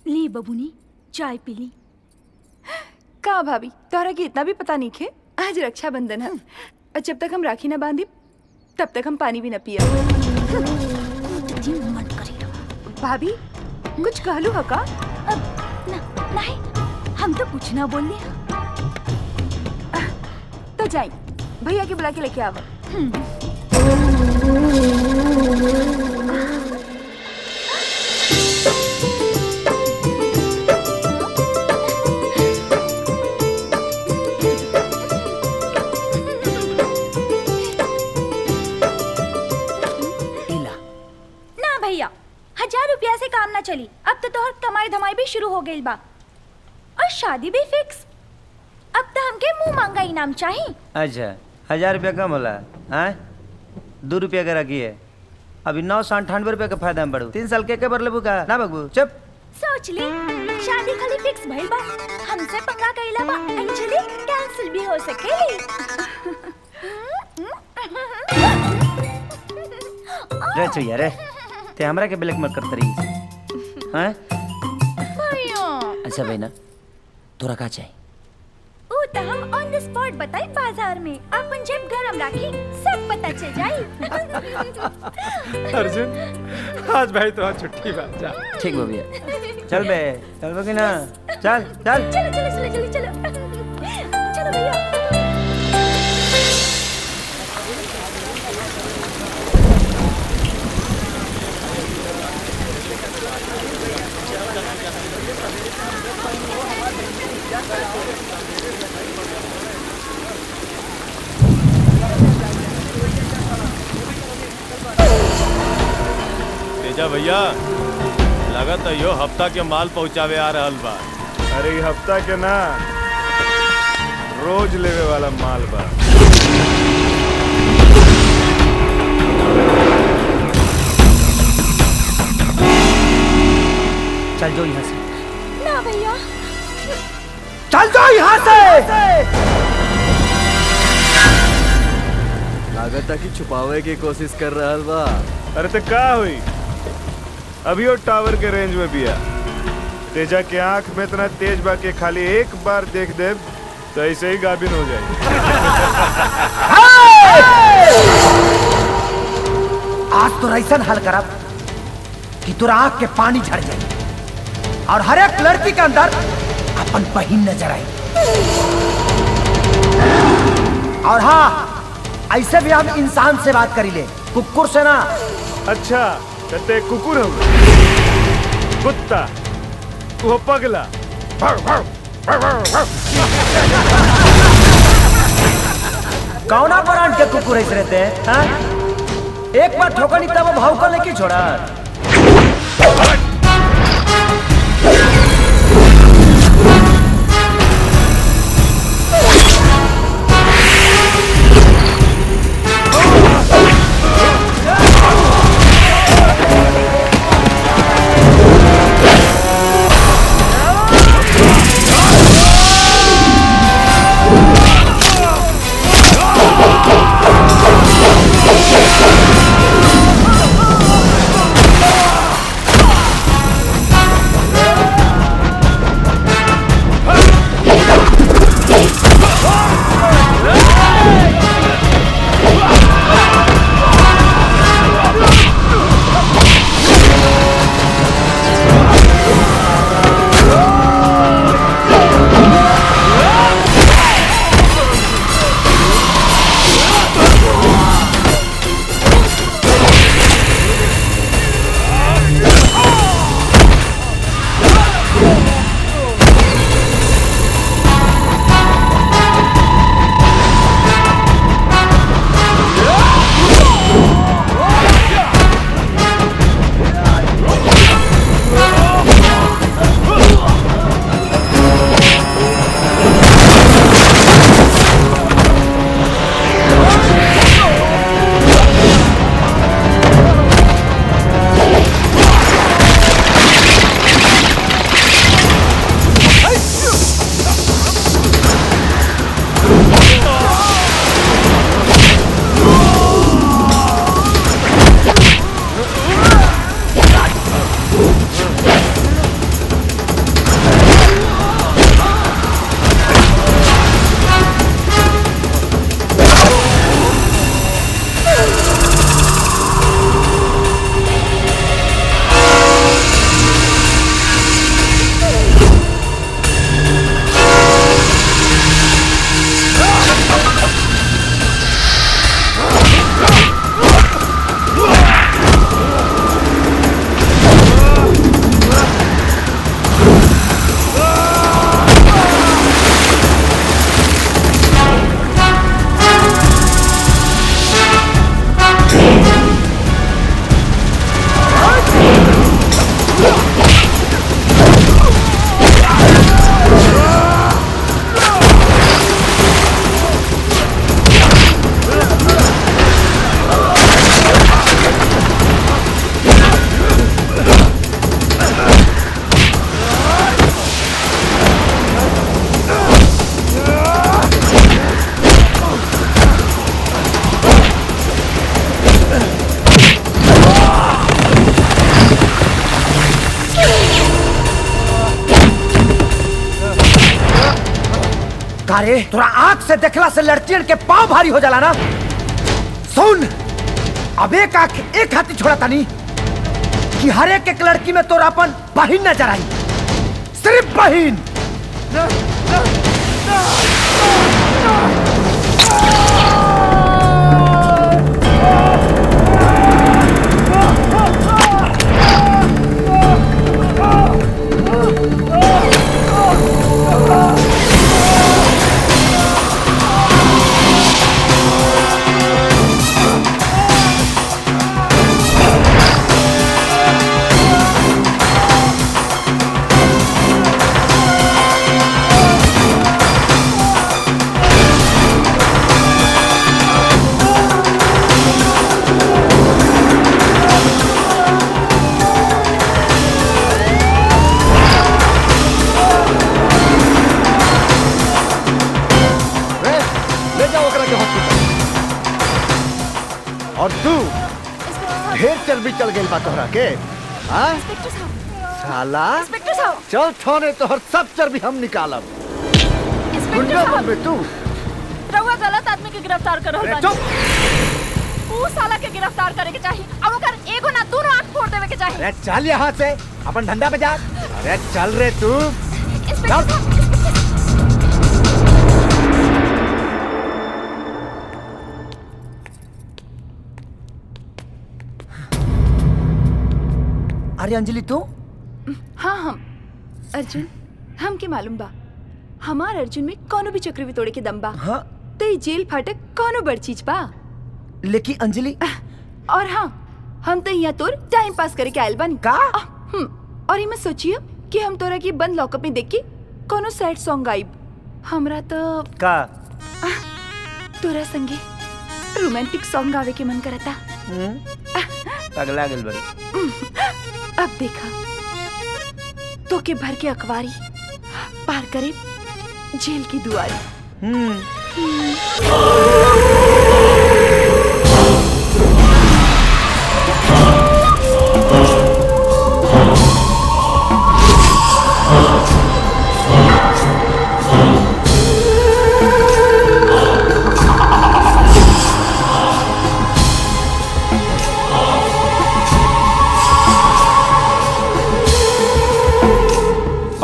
ली बबुनी चाय पी ली। का भाभी तोहरा के इतना भी पता नहीं खे आज रक्षाबंधन है और जब तक हम राखी ना बांधी तब तक हम पानी भी न पिया। भाभी कुछ कहलू है का? नहीं हम तो कुछ ना बोल लिया। तो जाई भैया के बुला के लेके आवा। भैया 1000 रुपया से काम ना चली। अब तो तोहर कमाई धमाई भी शुरू हो गई बा और शादी भी फिक्स। अब तो हमके मुंह मांगा इनाम चाहिए। अच्छा 1000 रुपया कम होला हैं 2 रुपया का रखी है अभी 998 रुपया का फायदा में बढ़ू 3 साल के बदले बुका ना बगबू चुप। सोच ले शादी खाली फिक्स भइल बा हमसे पंगा कइला बा एक्चुअली कैंसिल भी हो सकेली। रे चुया रे ते हमरा के ब्लैक मत करत रही हैं। अच्छा भाई ना तोरा का चाहिए? ओ तो हम ऑन द स्पॉट बताई बाजार में अपन जेब गरम राखी सब पता चल जाई। अर्जुन आज भाई तो आज छुट्टी बा जा। ठीक बा भैया चल बे चल बे ना चल चल चलो चलो चलो चलो चलो चलो भैया। तेजा भैया लगत है यो हफ्ता के माल पहुँचावे आ रहल बा। अरे हफ्ता के ना रोज लेवे वाला माल बा। चल जो यहाँ से। ना भैया चल जाओ यहाँ से। लागत है कि छुपावे की कोशिश कर रहा बा। अरे तो का हुई, अभी वो टावर के रेंज में भी है। तेजा के आंख में इतना तेज बा के खाली एक बार देख दे तो ऐसे ही गाभिन हो जाएगी। आज तो ऐसा हल करब कि तोरा आंख के पानी झड़ जाए और हर एक लड़की के अंदर अपन बहिन नजर आई। और हाँ, ऐसे भी हम इंसान से बात करी ले, कुकुर से ना। अच्छा ते कुकुर हो, कुत्ता, वो पगला। कौना ब्रांड के कुकुर ऐसे रहते हैं? हाँ? एक बार ठोकनी तब वो भाव को लेके छोड़ा। अरे तोरा आंख से देखला से लड़कियन के पांव भारी हो जाला ना। सुन, अब एक आंख एक हाथी छोड़ा तानी कि हर एक लड़की में तोरा अपन बहिन नजर आई, सिर्फ बहिन। चर्बी चल गई बा तोहरा के? हाँ? इंस्पेक्टर साहब, साला इंस्पेक्टर साहब, चल थाने तोहर सब चर्बी हम निकालब। इंस्पेक्टर गुंडा साहब, बनबे तू? रउआ गलत आदमी के गिरफ्तार कर रहल बानी। ऊ साला के गिरफ्तार करे के चाहिए और ओकर एगो ना दोनों आंख फोड़ देवे के चाहिए। अरे चल यहाँ से, अपन धंधा पे जा। अरे चल रे तू। अरे अंजलि तू? हाँ हम अर्जुन, हम के मालूम बा हमार अर्जुन में कोनो भी चक्र भी तोड़े के दम बा। हाँ? तो ये जेल फाटक कोनो बड़ चीज बा। लेकिन अंजलि और हाँ, हम तो यहाँ तोर टाइम पास करे के आयल बानी। का? और ये मैं सोचिए कि हम तोरा की बंद लॉकअप में देख के कोनो सैड सॉन्ग गाइब। हमरा तो का तोरा संगे रोमांटिक सॉन्ग गावे के मन करता। पगला गेल बड़ी। अब देखा तो के भर के अखबारी पार करे जेल की दुआरी।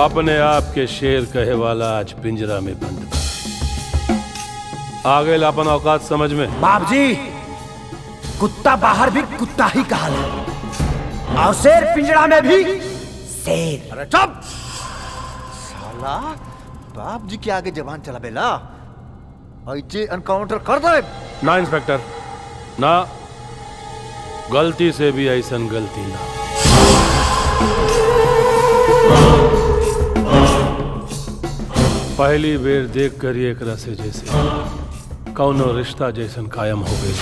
अपने आप के शेर कहे वाला आज पिंजरा में बंद बा। आ गए अपन औकात समझ में। बाप जी, कुत्ता बाहर भी कुत्ता ही कहा और शेर पिंजरा में भी शेर। अरे चुप साला, बाप जी के आगे जबान चला बेला, ऐसे एनकाउंटर कर दे। ना इंस्पेक्टर ना, गलती से भी ऐसन गलती ना। पहली बेर देख कर एक रसे जैसे कौनो रिश्ता जैसन कायम हो गए।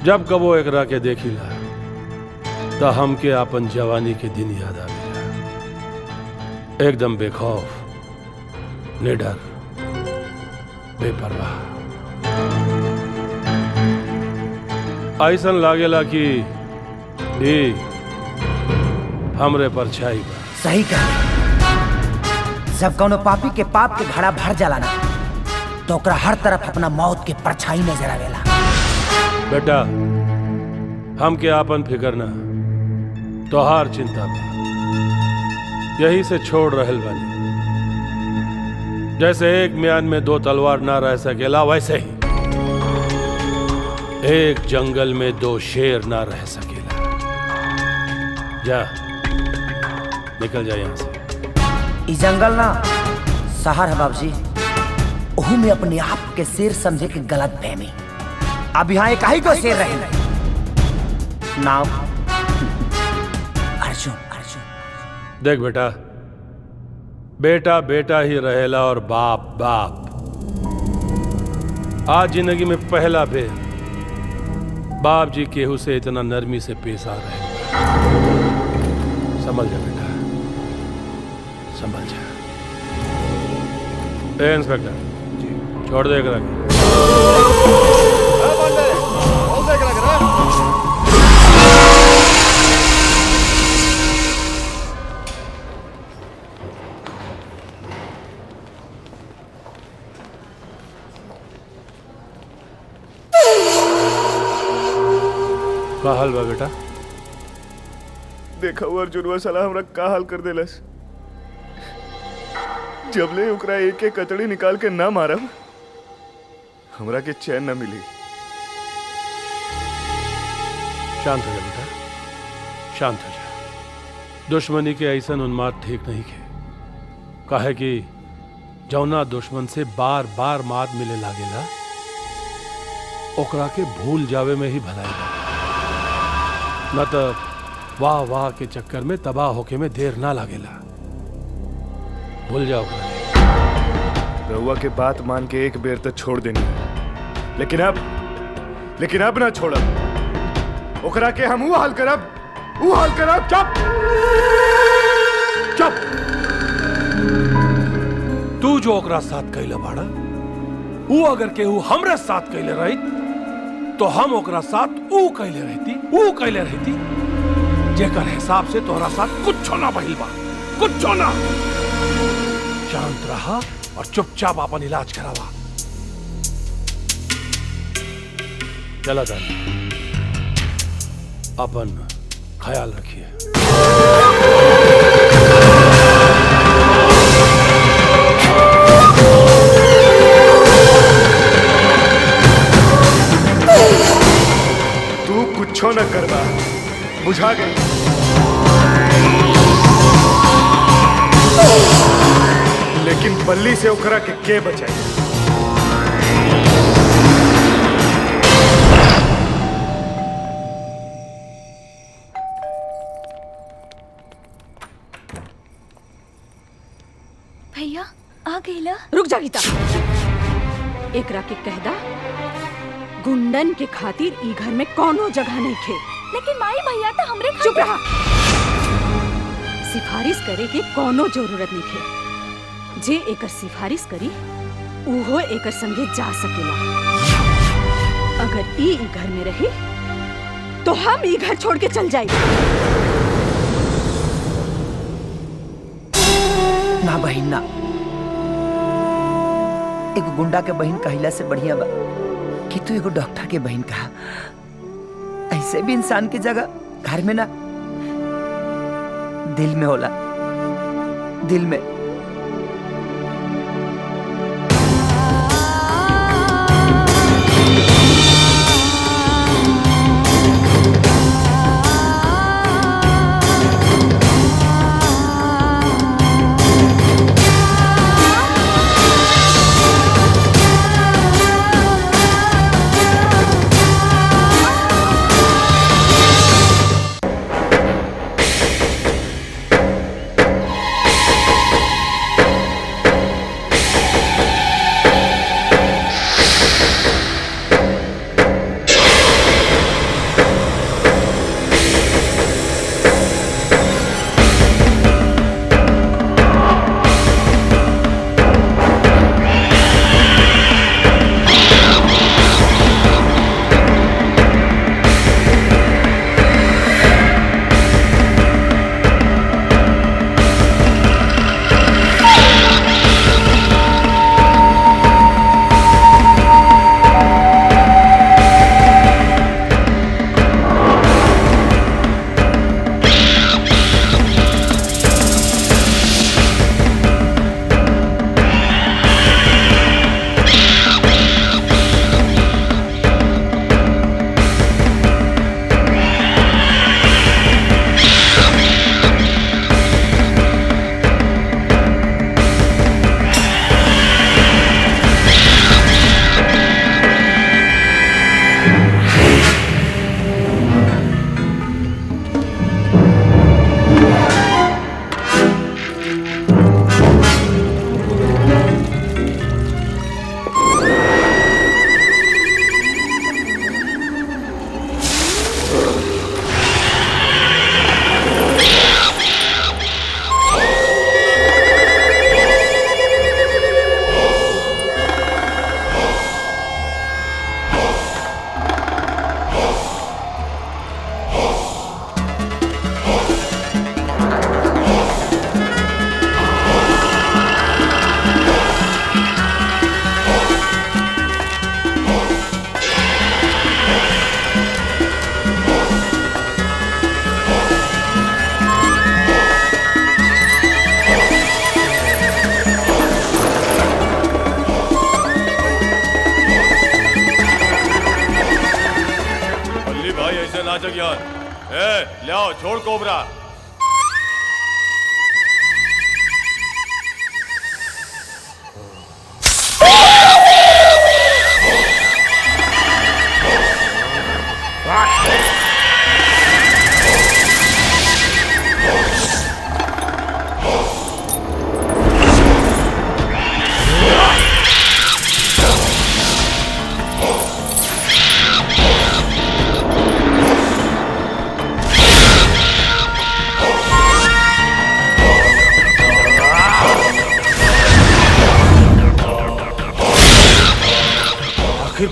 जब कबो एकरा के देखिला तो हमके आपन जवानी के दिन याद आवेला। एकदम बेखौफ, निडर, बेपरवाह। ऐसन लागेला कि ये हमरे परछाई बा। सही कहा। जब कोनो पापी के पाप के घड़ा भर जाला ना तो ओकरा हर तरफ अपना मौत के परछाई नजर आवेला। बेटा, हमके आपन फिकर ना, तोहार चिंता बा। यही से छोड़ रहल बानी। जैसे एक म्यान में दो तलवार ना रह सकेला, वैसे ही एक जंगल में दो शेर ना रह सकेला। जा, निकल जा यहाँ से। इस जंगल ना शहर है बाबूजी। ओहू में अपने आप के शेर समझे के गलत फहमी। अब यहाँ एक ही को शेर रहे। नाम अर्जुन। अर्जुन देख बेटा, बेटा बेटा ही रहेला और बाप बाप। आज जिंदगी में पहला बेर बाप जी केहू से इतना नरमी से पेश आ रहे। समझ जा बेटा, समझ जा। ए इंस्पेक्टर जी, छोड़ दे करा। का हाल बा बेटा? देखा हुआ अर्जुनवा साला हमरा का हाल कर देलस। जबले ओकरा एक एक कतड़ी निकाल के ना मारब, हमरा के चैन न मिली। शांत हो जा बेटा, शांत हो जा। दुश्मनी के ऐसा उन्माद ठीक नहीं के। काहे कि जौना दुश्मन से बार बार मात मिले लागेला, ओकरा के भूल जावे में ही भलाई बा। न तो वाह वाह के चक्कर में तबाह होके में देर ना लागेला। भूल जाओ। रहुआ के बात मान के एक बेर तक छोड़ देनी, लेकिन अब ना छोड़ब। ओकरा के हम ऊ हाल करब। चुप चुप। तू जो ओकरा साथ कैले बाड़ा, वो अगर केहू हमरे साथ कैले रही तो हम ओकरा साथ ऊ कैले रहती जेकर हिसाब से तोहरा साथ कुछ ना भइल बा, कुछ ना। शांत रहा और चुपचाप अपन इलाज करावा। चला दानी, अपन ख्याल रखिए। तू कुछो न करबा, बुझा गई। लेकिन बल्ली से ओकरा के बचाई। भैया आ गईला। रुक जा गीता, एकरा के कहदा गुंडन के खातिर ई घर में कोनो जगह नहीं खे। लेकिन माई भैया तो हमरे चुप रहा, सिफारिश करे के कोनो जरूरत नहीं खे। जे एकर सिफारिश करी उहो एकर संगे जा सकेला। अगर ई घर में रही तो हम ई घर छोड़ के चल जाए। ना बहिन ना, एगो गुंडा के बहन कहिला से बढ़िया बा कि तू एगो डॉक्टर के बहन कहा। ऐसे भी इंसान की जगह घर में ना, दिल में होला, दिल में। नाचक यार, ले आओ, छोड़ कोबरा।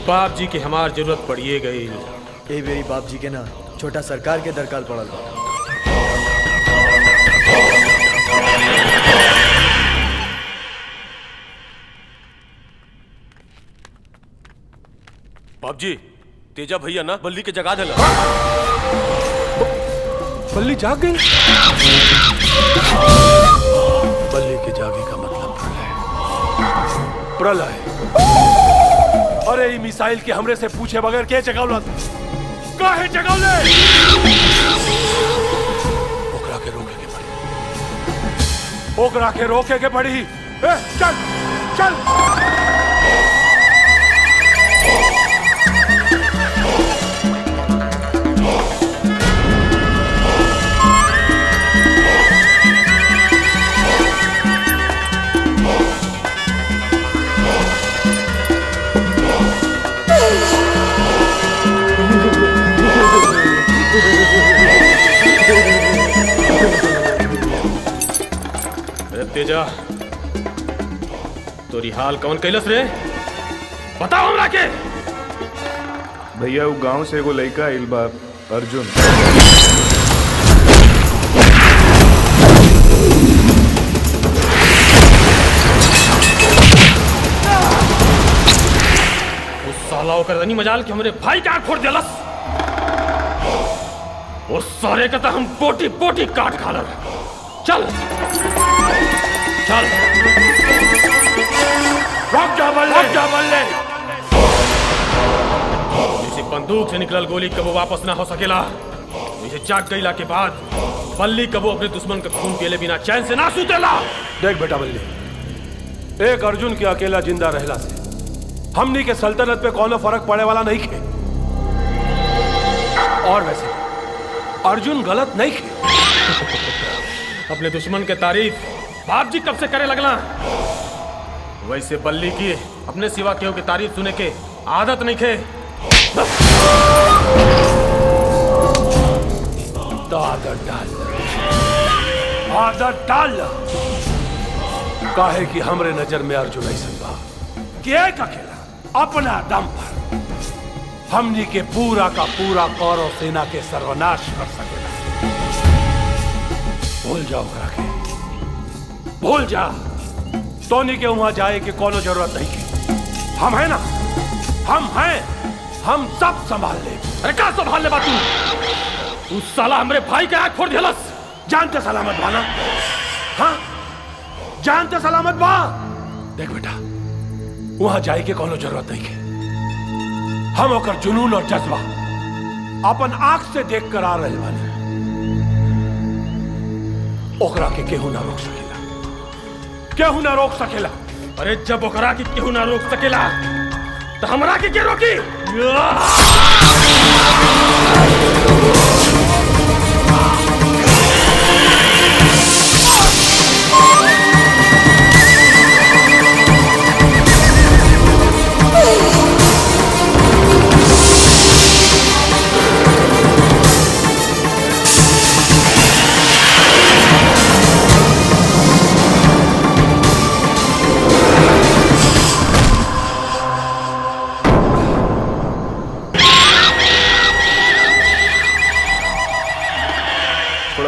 बाप जी के हमार जरूरत पड़िए गई। ए मेरी बाप जी के ना छोटा सरकार के दरकार पड़ल बा। बाप जी तेजा भैया ना बल्ली के जगा देला। बल्ली जाग गई। बल्ली के जागे का मतलब प्रलय। अरे ये मिसाइल के हमरे से पूछे बगैर क्या जगावला? काहे जगावले? ओकरा के रोके के पड़ी। ओकरा के रोके के पड़ी। ए, चल चल। तेजा तोरी हाल कौन कैलस रे? बताओ हमरा के। भैया वो गांव से एगो लड़का आइल बा अर्जुन। उस साला ओकर रनी मजाल के हमरे भाई का आँख फोड़ देलस। उस सारे का तो हम पोटी पोटी काट खालर। चल चल रॉक जा बल्ले। जैसे बंदूक से निकलल गोली कबो वापस ना हो सकेला, इसे जाग गईला के बाद बल्ली कबो अपने दुश्मन के खून पिए बिना चैन से ना सुतेला। देख बेटा बल्ली, एक अर्जुन के अकेला जिंदा रहला से हमनी के सल्तनत पे कोनो फर्क पड़े वाला नहीं खे। और वैसे अर्जुन गलत नहीं खे। अपने दुश्मन के तारीफ बाप जी कब से करे लगला, वैसे बल्ली की अपने सिवा केहू की तारीफ सुने के आदत नहीं खे। आदत डाल काहे कि हमरे नजर में अर्जुन ऐसन बा कि एक अकेला अपना दम पर हमनी के पूरा का पूरा कौरव सेना के सर्वनाश कर सकेला। भूल जाओ करा के, भूल जा। टोनी के वहां जाए के कोनो जरूरत नहीं की। हम है ना, हम हैं, हम सब संभाल ले। अरे क्या संभाल ले बातू? तू साला हमरे भाई का आँख फोड़ दिलस। जानते सलामत बा ना? हाँ जानते सलामत बा। देख बेटा, वहां जाए के कोनो जरूरत नहीं है। हम ओकर जुनून और जज्बा अपन आंख से देख कर आ रहे बानी। ओकरा के केहू ना रोक सकेला, केहू ना रोक सकेला। अरे जब ओकरा के केहू ना रोक सकेला तो हमरा के रोकी?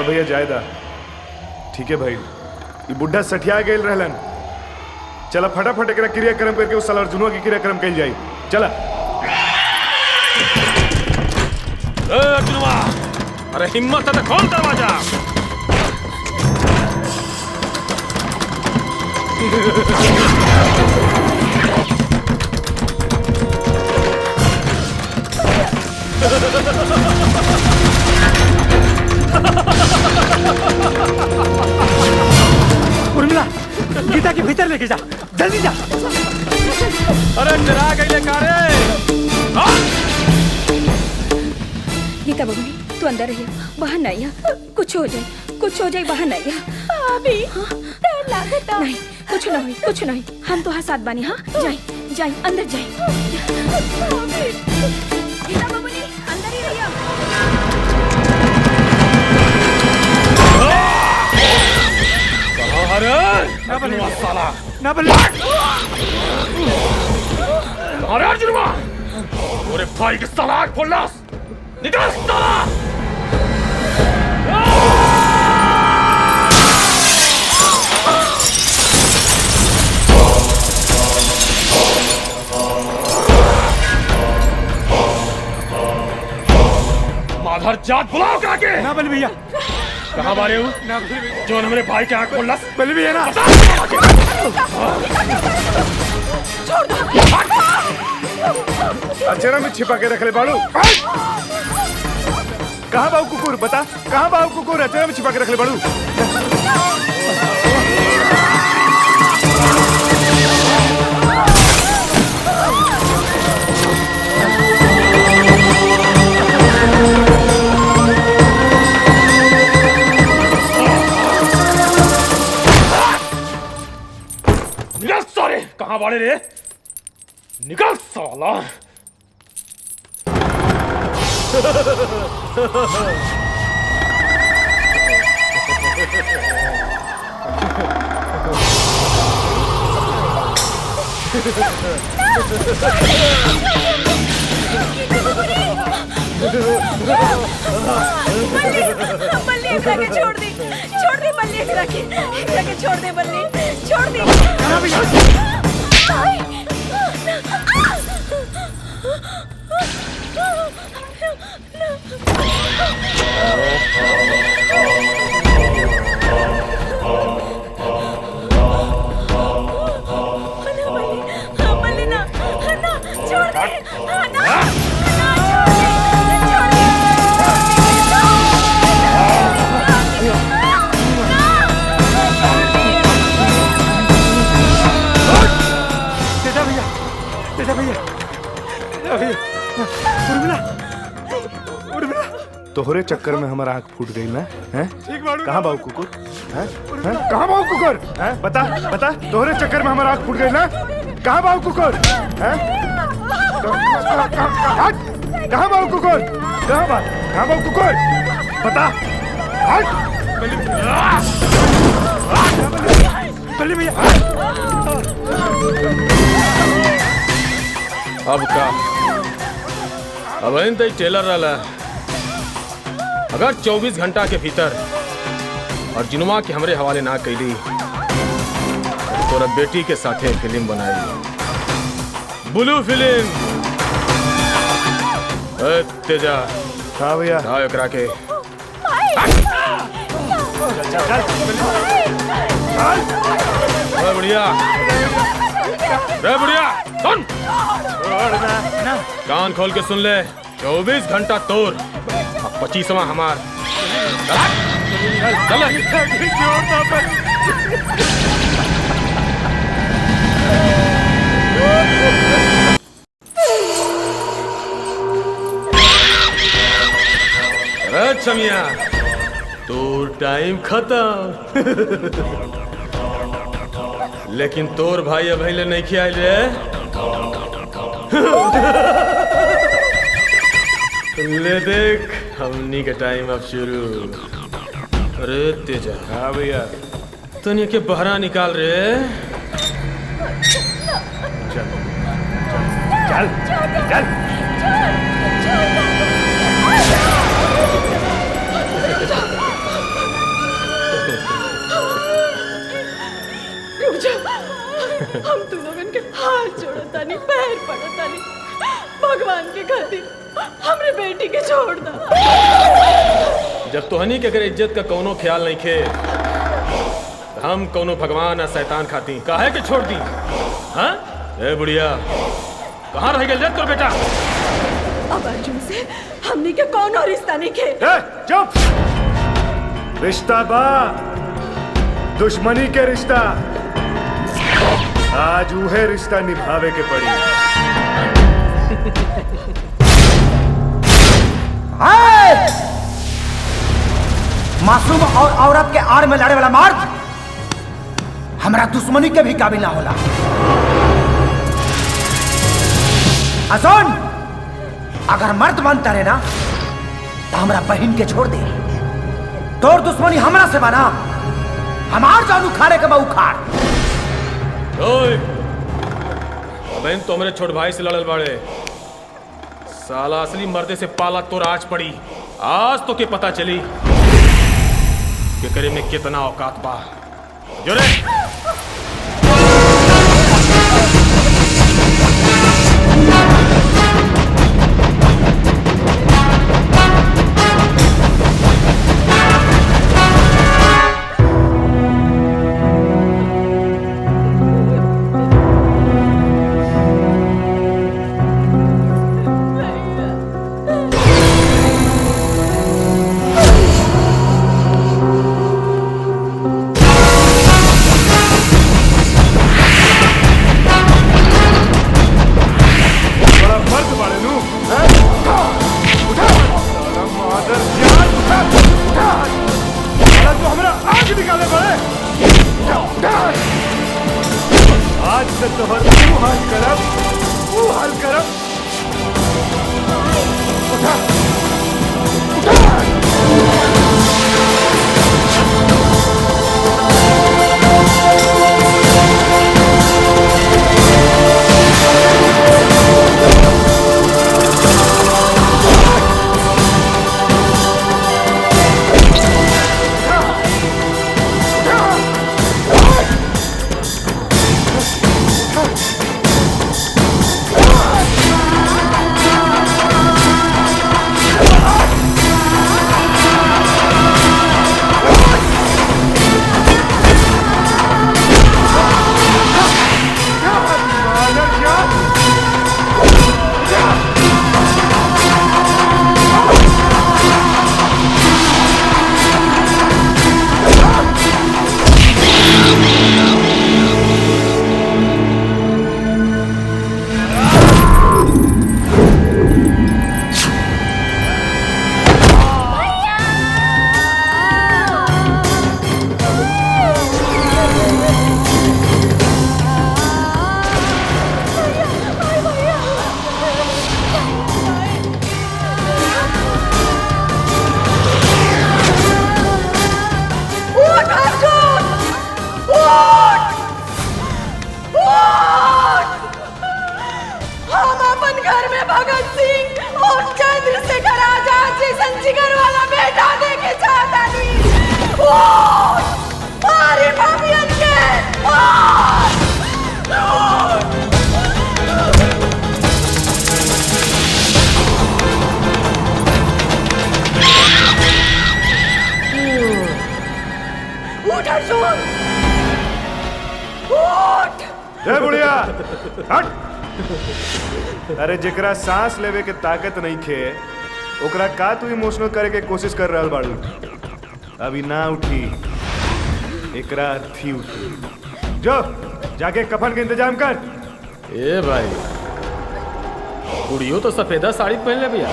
भैया जायदा ठीक है भाई। ये बुढ़ा सठिया गेल रहलन। चला फटाफट एकरा क्रियाक्रम करके उस साल अर्जुनवा की क्रियाक्रम कइल जाई। चला। अर्जुनवा, अरे हिम्मत है तो खोल दरवाजा। उर्मिला, गीता के भीतर लेके जा, जल्दी जा। अरे डरा गई कारे। गीता बबुनी, तू अंदर रहिए, बाहर नहीं आ। कुछ हो जाए बाहर नहीं आ। अभी डर लागता। नहीं, कुछ ना होई, कुछ नहीं। हम तो साथ बानी। हाँ जाई अंदर जाई। गीता बबुनी अंदर ही रहिए। साला ना बल्ले। अरे अर्जुनवा, पूरे भाई की सलाह खोलना। निकल साला। माधर जात बुलाओ कहाँ के? ना बल भैया। कहाँ मारे हूँ? जो मेरे भाई के आँख खोलना। बल भैया ना। छोड़ दो। अचेरा में छिपा के रख ले बाड़ू। कहाँ बाबू कुकुर बता, कहाँ बाबू कुकुर? अचेरा में छिपा के रख ले बाड़ू। निकल सारे। कहाँ बाड़े रे? निकल साला। बल्ली एकरा के छोड़ दी बल्ली एकरा के छोड़ दे बल्ली, छोड़ दी। बल्ली ना छोड़ दे। तोहरे चक्कर में हमारा आँख फूट गई ना, हैं? कहाँ बाबू कुकुर? हैं? कहाँ बाबू कुकुर? हैं? बता बता, तोहरे चक्कर में हमारा आँख फूट गई ना? कहाँ बाबू कुकुर? हैं? कहाँ बाबू कुकुर? कहाँ बाबू कुकुर? बता। बल्ली भैया। अब का? अब इन तक टेलर रहा। अगर 24 घंटा के भीतर अर्जुनवा के हमरे हवाले ना कैली तोरा बेटी के साथे फिल्म बनाई, ब्लू फिल्म। तेजा। हाँ भैया। हाँ एकरा के। बुढ़िया सुन। कान खोल के सुन ले। 24 घंटा तोर 25वां हमार। चल अच्छा मियां, तोर टाइम खत्म। लेकिन तोर भाई अब नहीं खियाल रे। ले देख, हमनी के टाइम अब शुरू। अरे तेजा। हाँ भैया। तनिया के बहरा निकाल रे। चल चल चल। हम तू लोगन के हाथ जोड़तानी, पैर पड़तानी, भगवान के खातिर हमरे बेटी के छोड़ दा। जब तोहनी के अगर इज्जत का कोनो ख्याल नहीं खे, हम कोनो भगवान या शैतान खाती काहे के छोड़ दी? हाँ? ए बुढ़िया, कहाँ रह गए तोर बेटा? अब अर्जुन से हमनी के कोनो रिश्ता नहीं खे। चुप। रिश्ता बा, दुश्मनी के रिश्ता। आज उहे रिश्ता निभावे के पड़ी। मासूम और औरत के आड़ में लड़े वाला मर्द हमारा दुश्मनी के भी काबिल ना होला। सुन, अगर मर्द बनता रहे ना तो हमारा बहन के छोड़ दे। तोर दुश्मनी हमरा से बना, हमार जान उखाड़े के बा उखाड़। अब तो हमारे छोट भाई से लड़ल बाड़े, साला असली मर्दे से पाला तो आज पड़ी। आज तो के पता चली कि करे में कितना औकात बा। जो रे आज से तोहर तू हाल करब, तू हाल करब। उठा, बुढ़िया हट। अरे जेकरा सांस लेवे के ताकत नहीं खे ओकरा का तू इमोशनल करे के कोशिश कर रहल बाड़ू। अभी ना उठी, एकरा थी उठी। जो जाके कफन के इंतजाम कर। ए भाई, बुढ़ियो तो सफेदा साड़ी पहन ले भैया,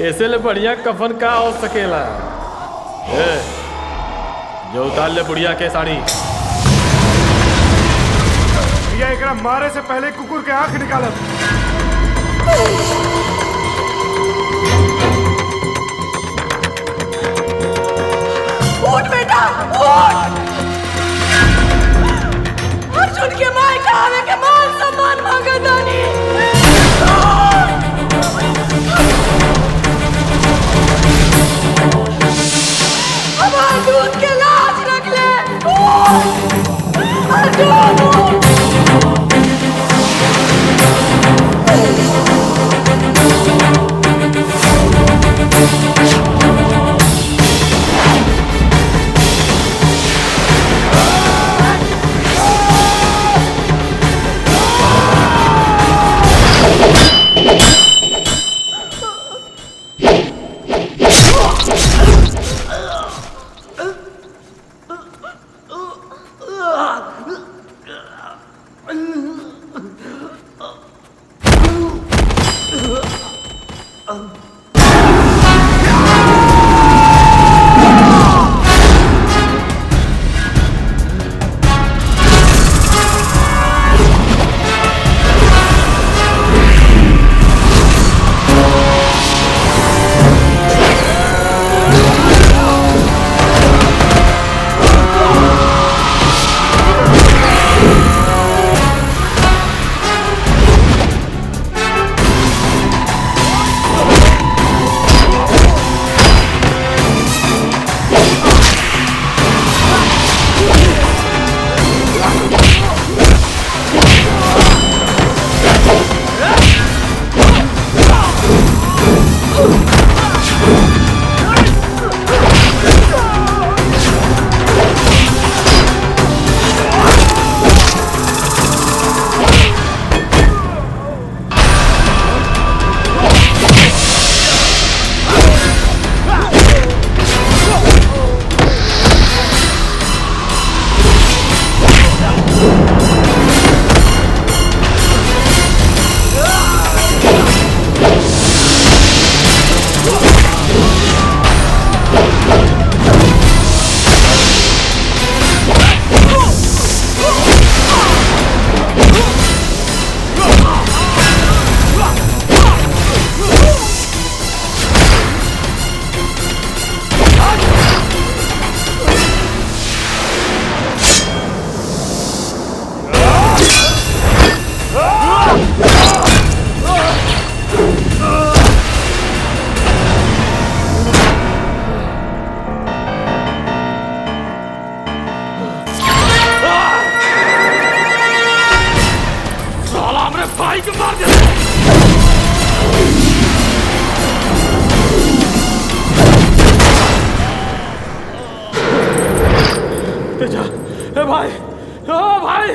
ऐसे ले बढ़िया कफन का हो सकेला। ए, जो उतार ले बुढ़िया के साड़ी। भैया एकरा मारे से पहले कुकुर के आंख निकालब। उठ बेटा उठ। अर्जुन के माय का आवे के मान सम्मान मांगा दानी। हमारे दूध के लाज रख ले। अर्जुन भाई ओ भाई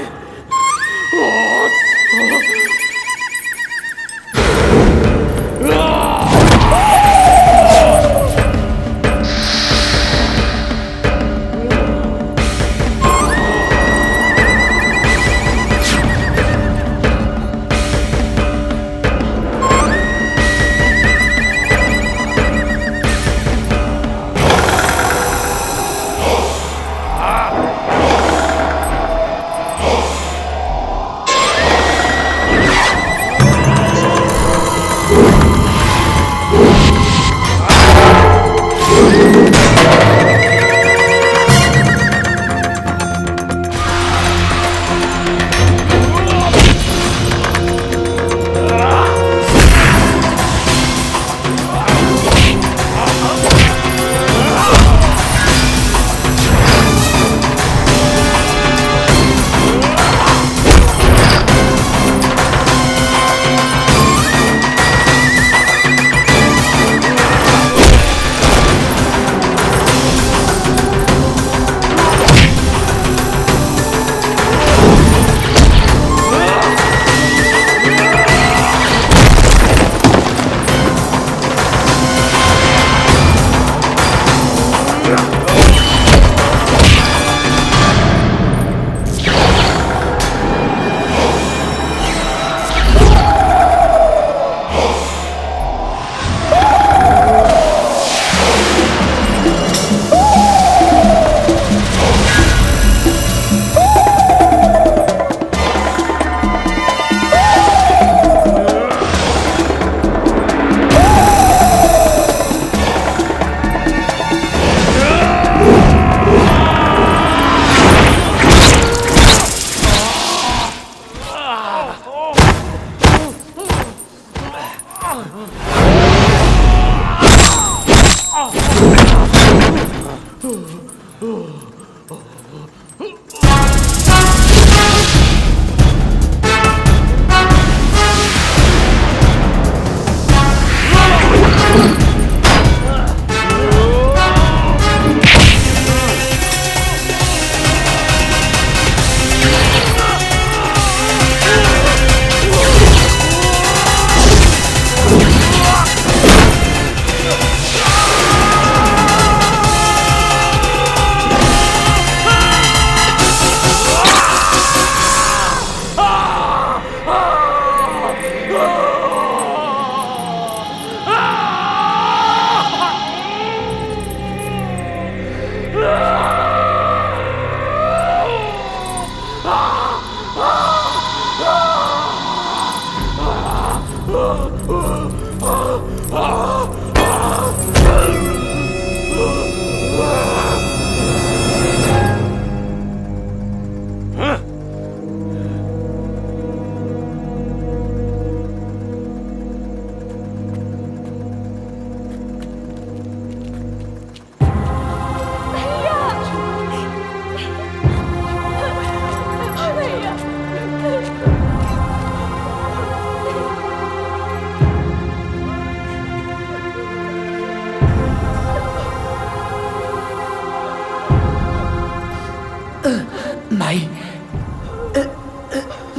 माई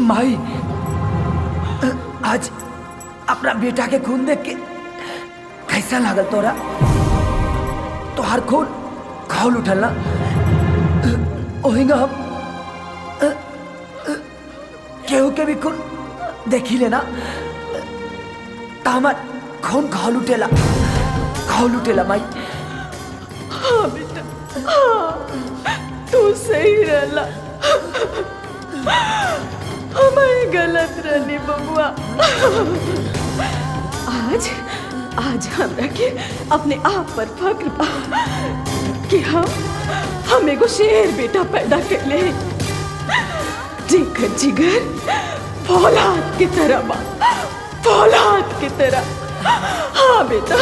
माई आज अपना बेटा के खून देख के कैसा लागल तोरा? तोहार खून खौल उठल ना, ओहिंगा हम केहू के भी खून देखी लेना तो हमार खून खौल उठेला माई। हाँ बेटा हाँ, तू सही रहला, हमारी गलत रहनी बबुआ। आज हमरा के अपने आप पर फक्र बा कि हम एगो शेर बेटा पैदा कर ले, जेकर जिगर फौलाद की तरह बा, फौलाद की तरह। हाँ बेटा।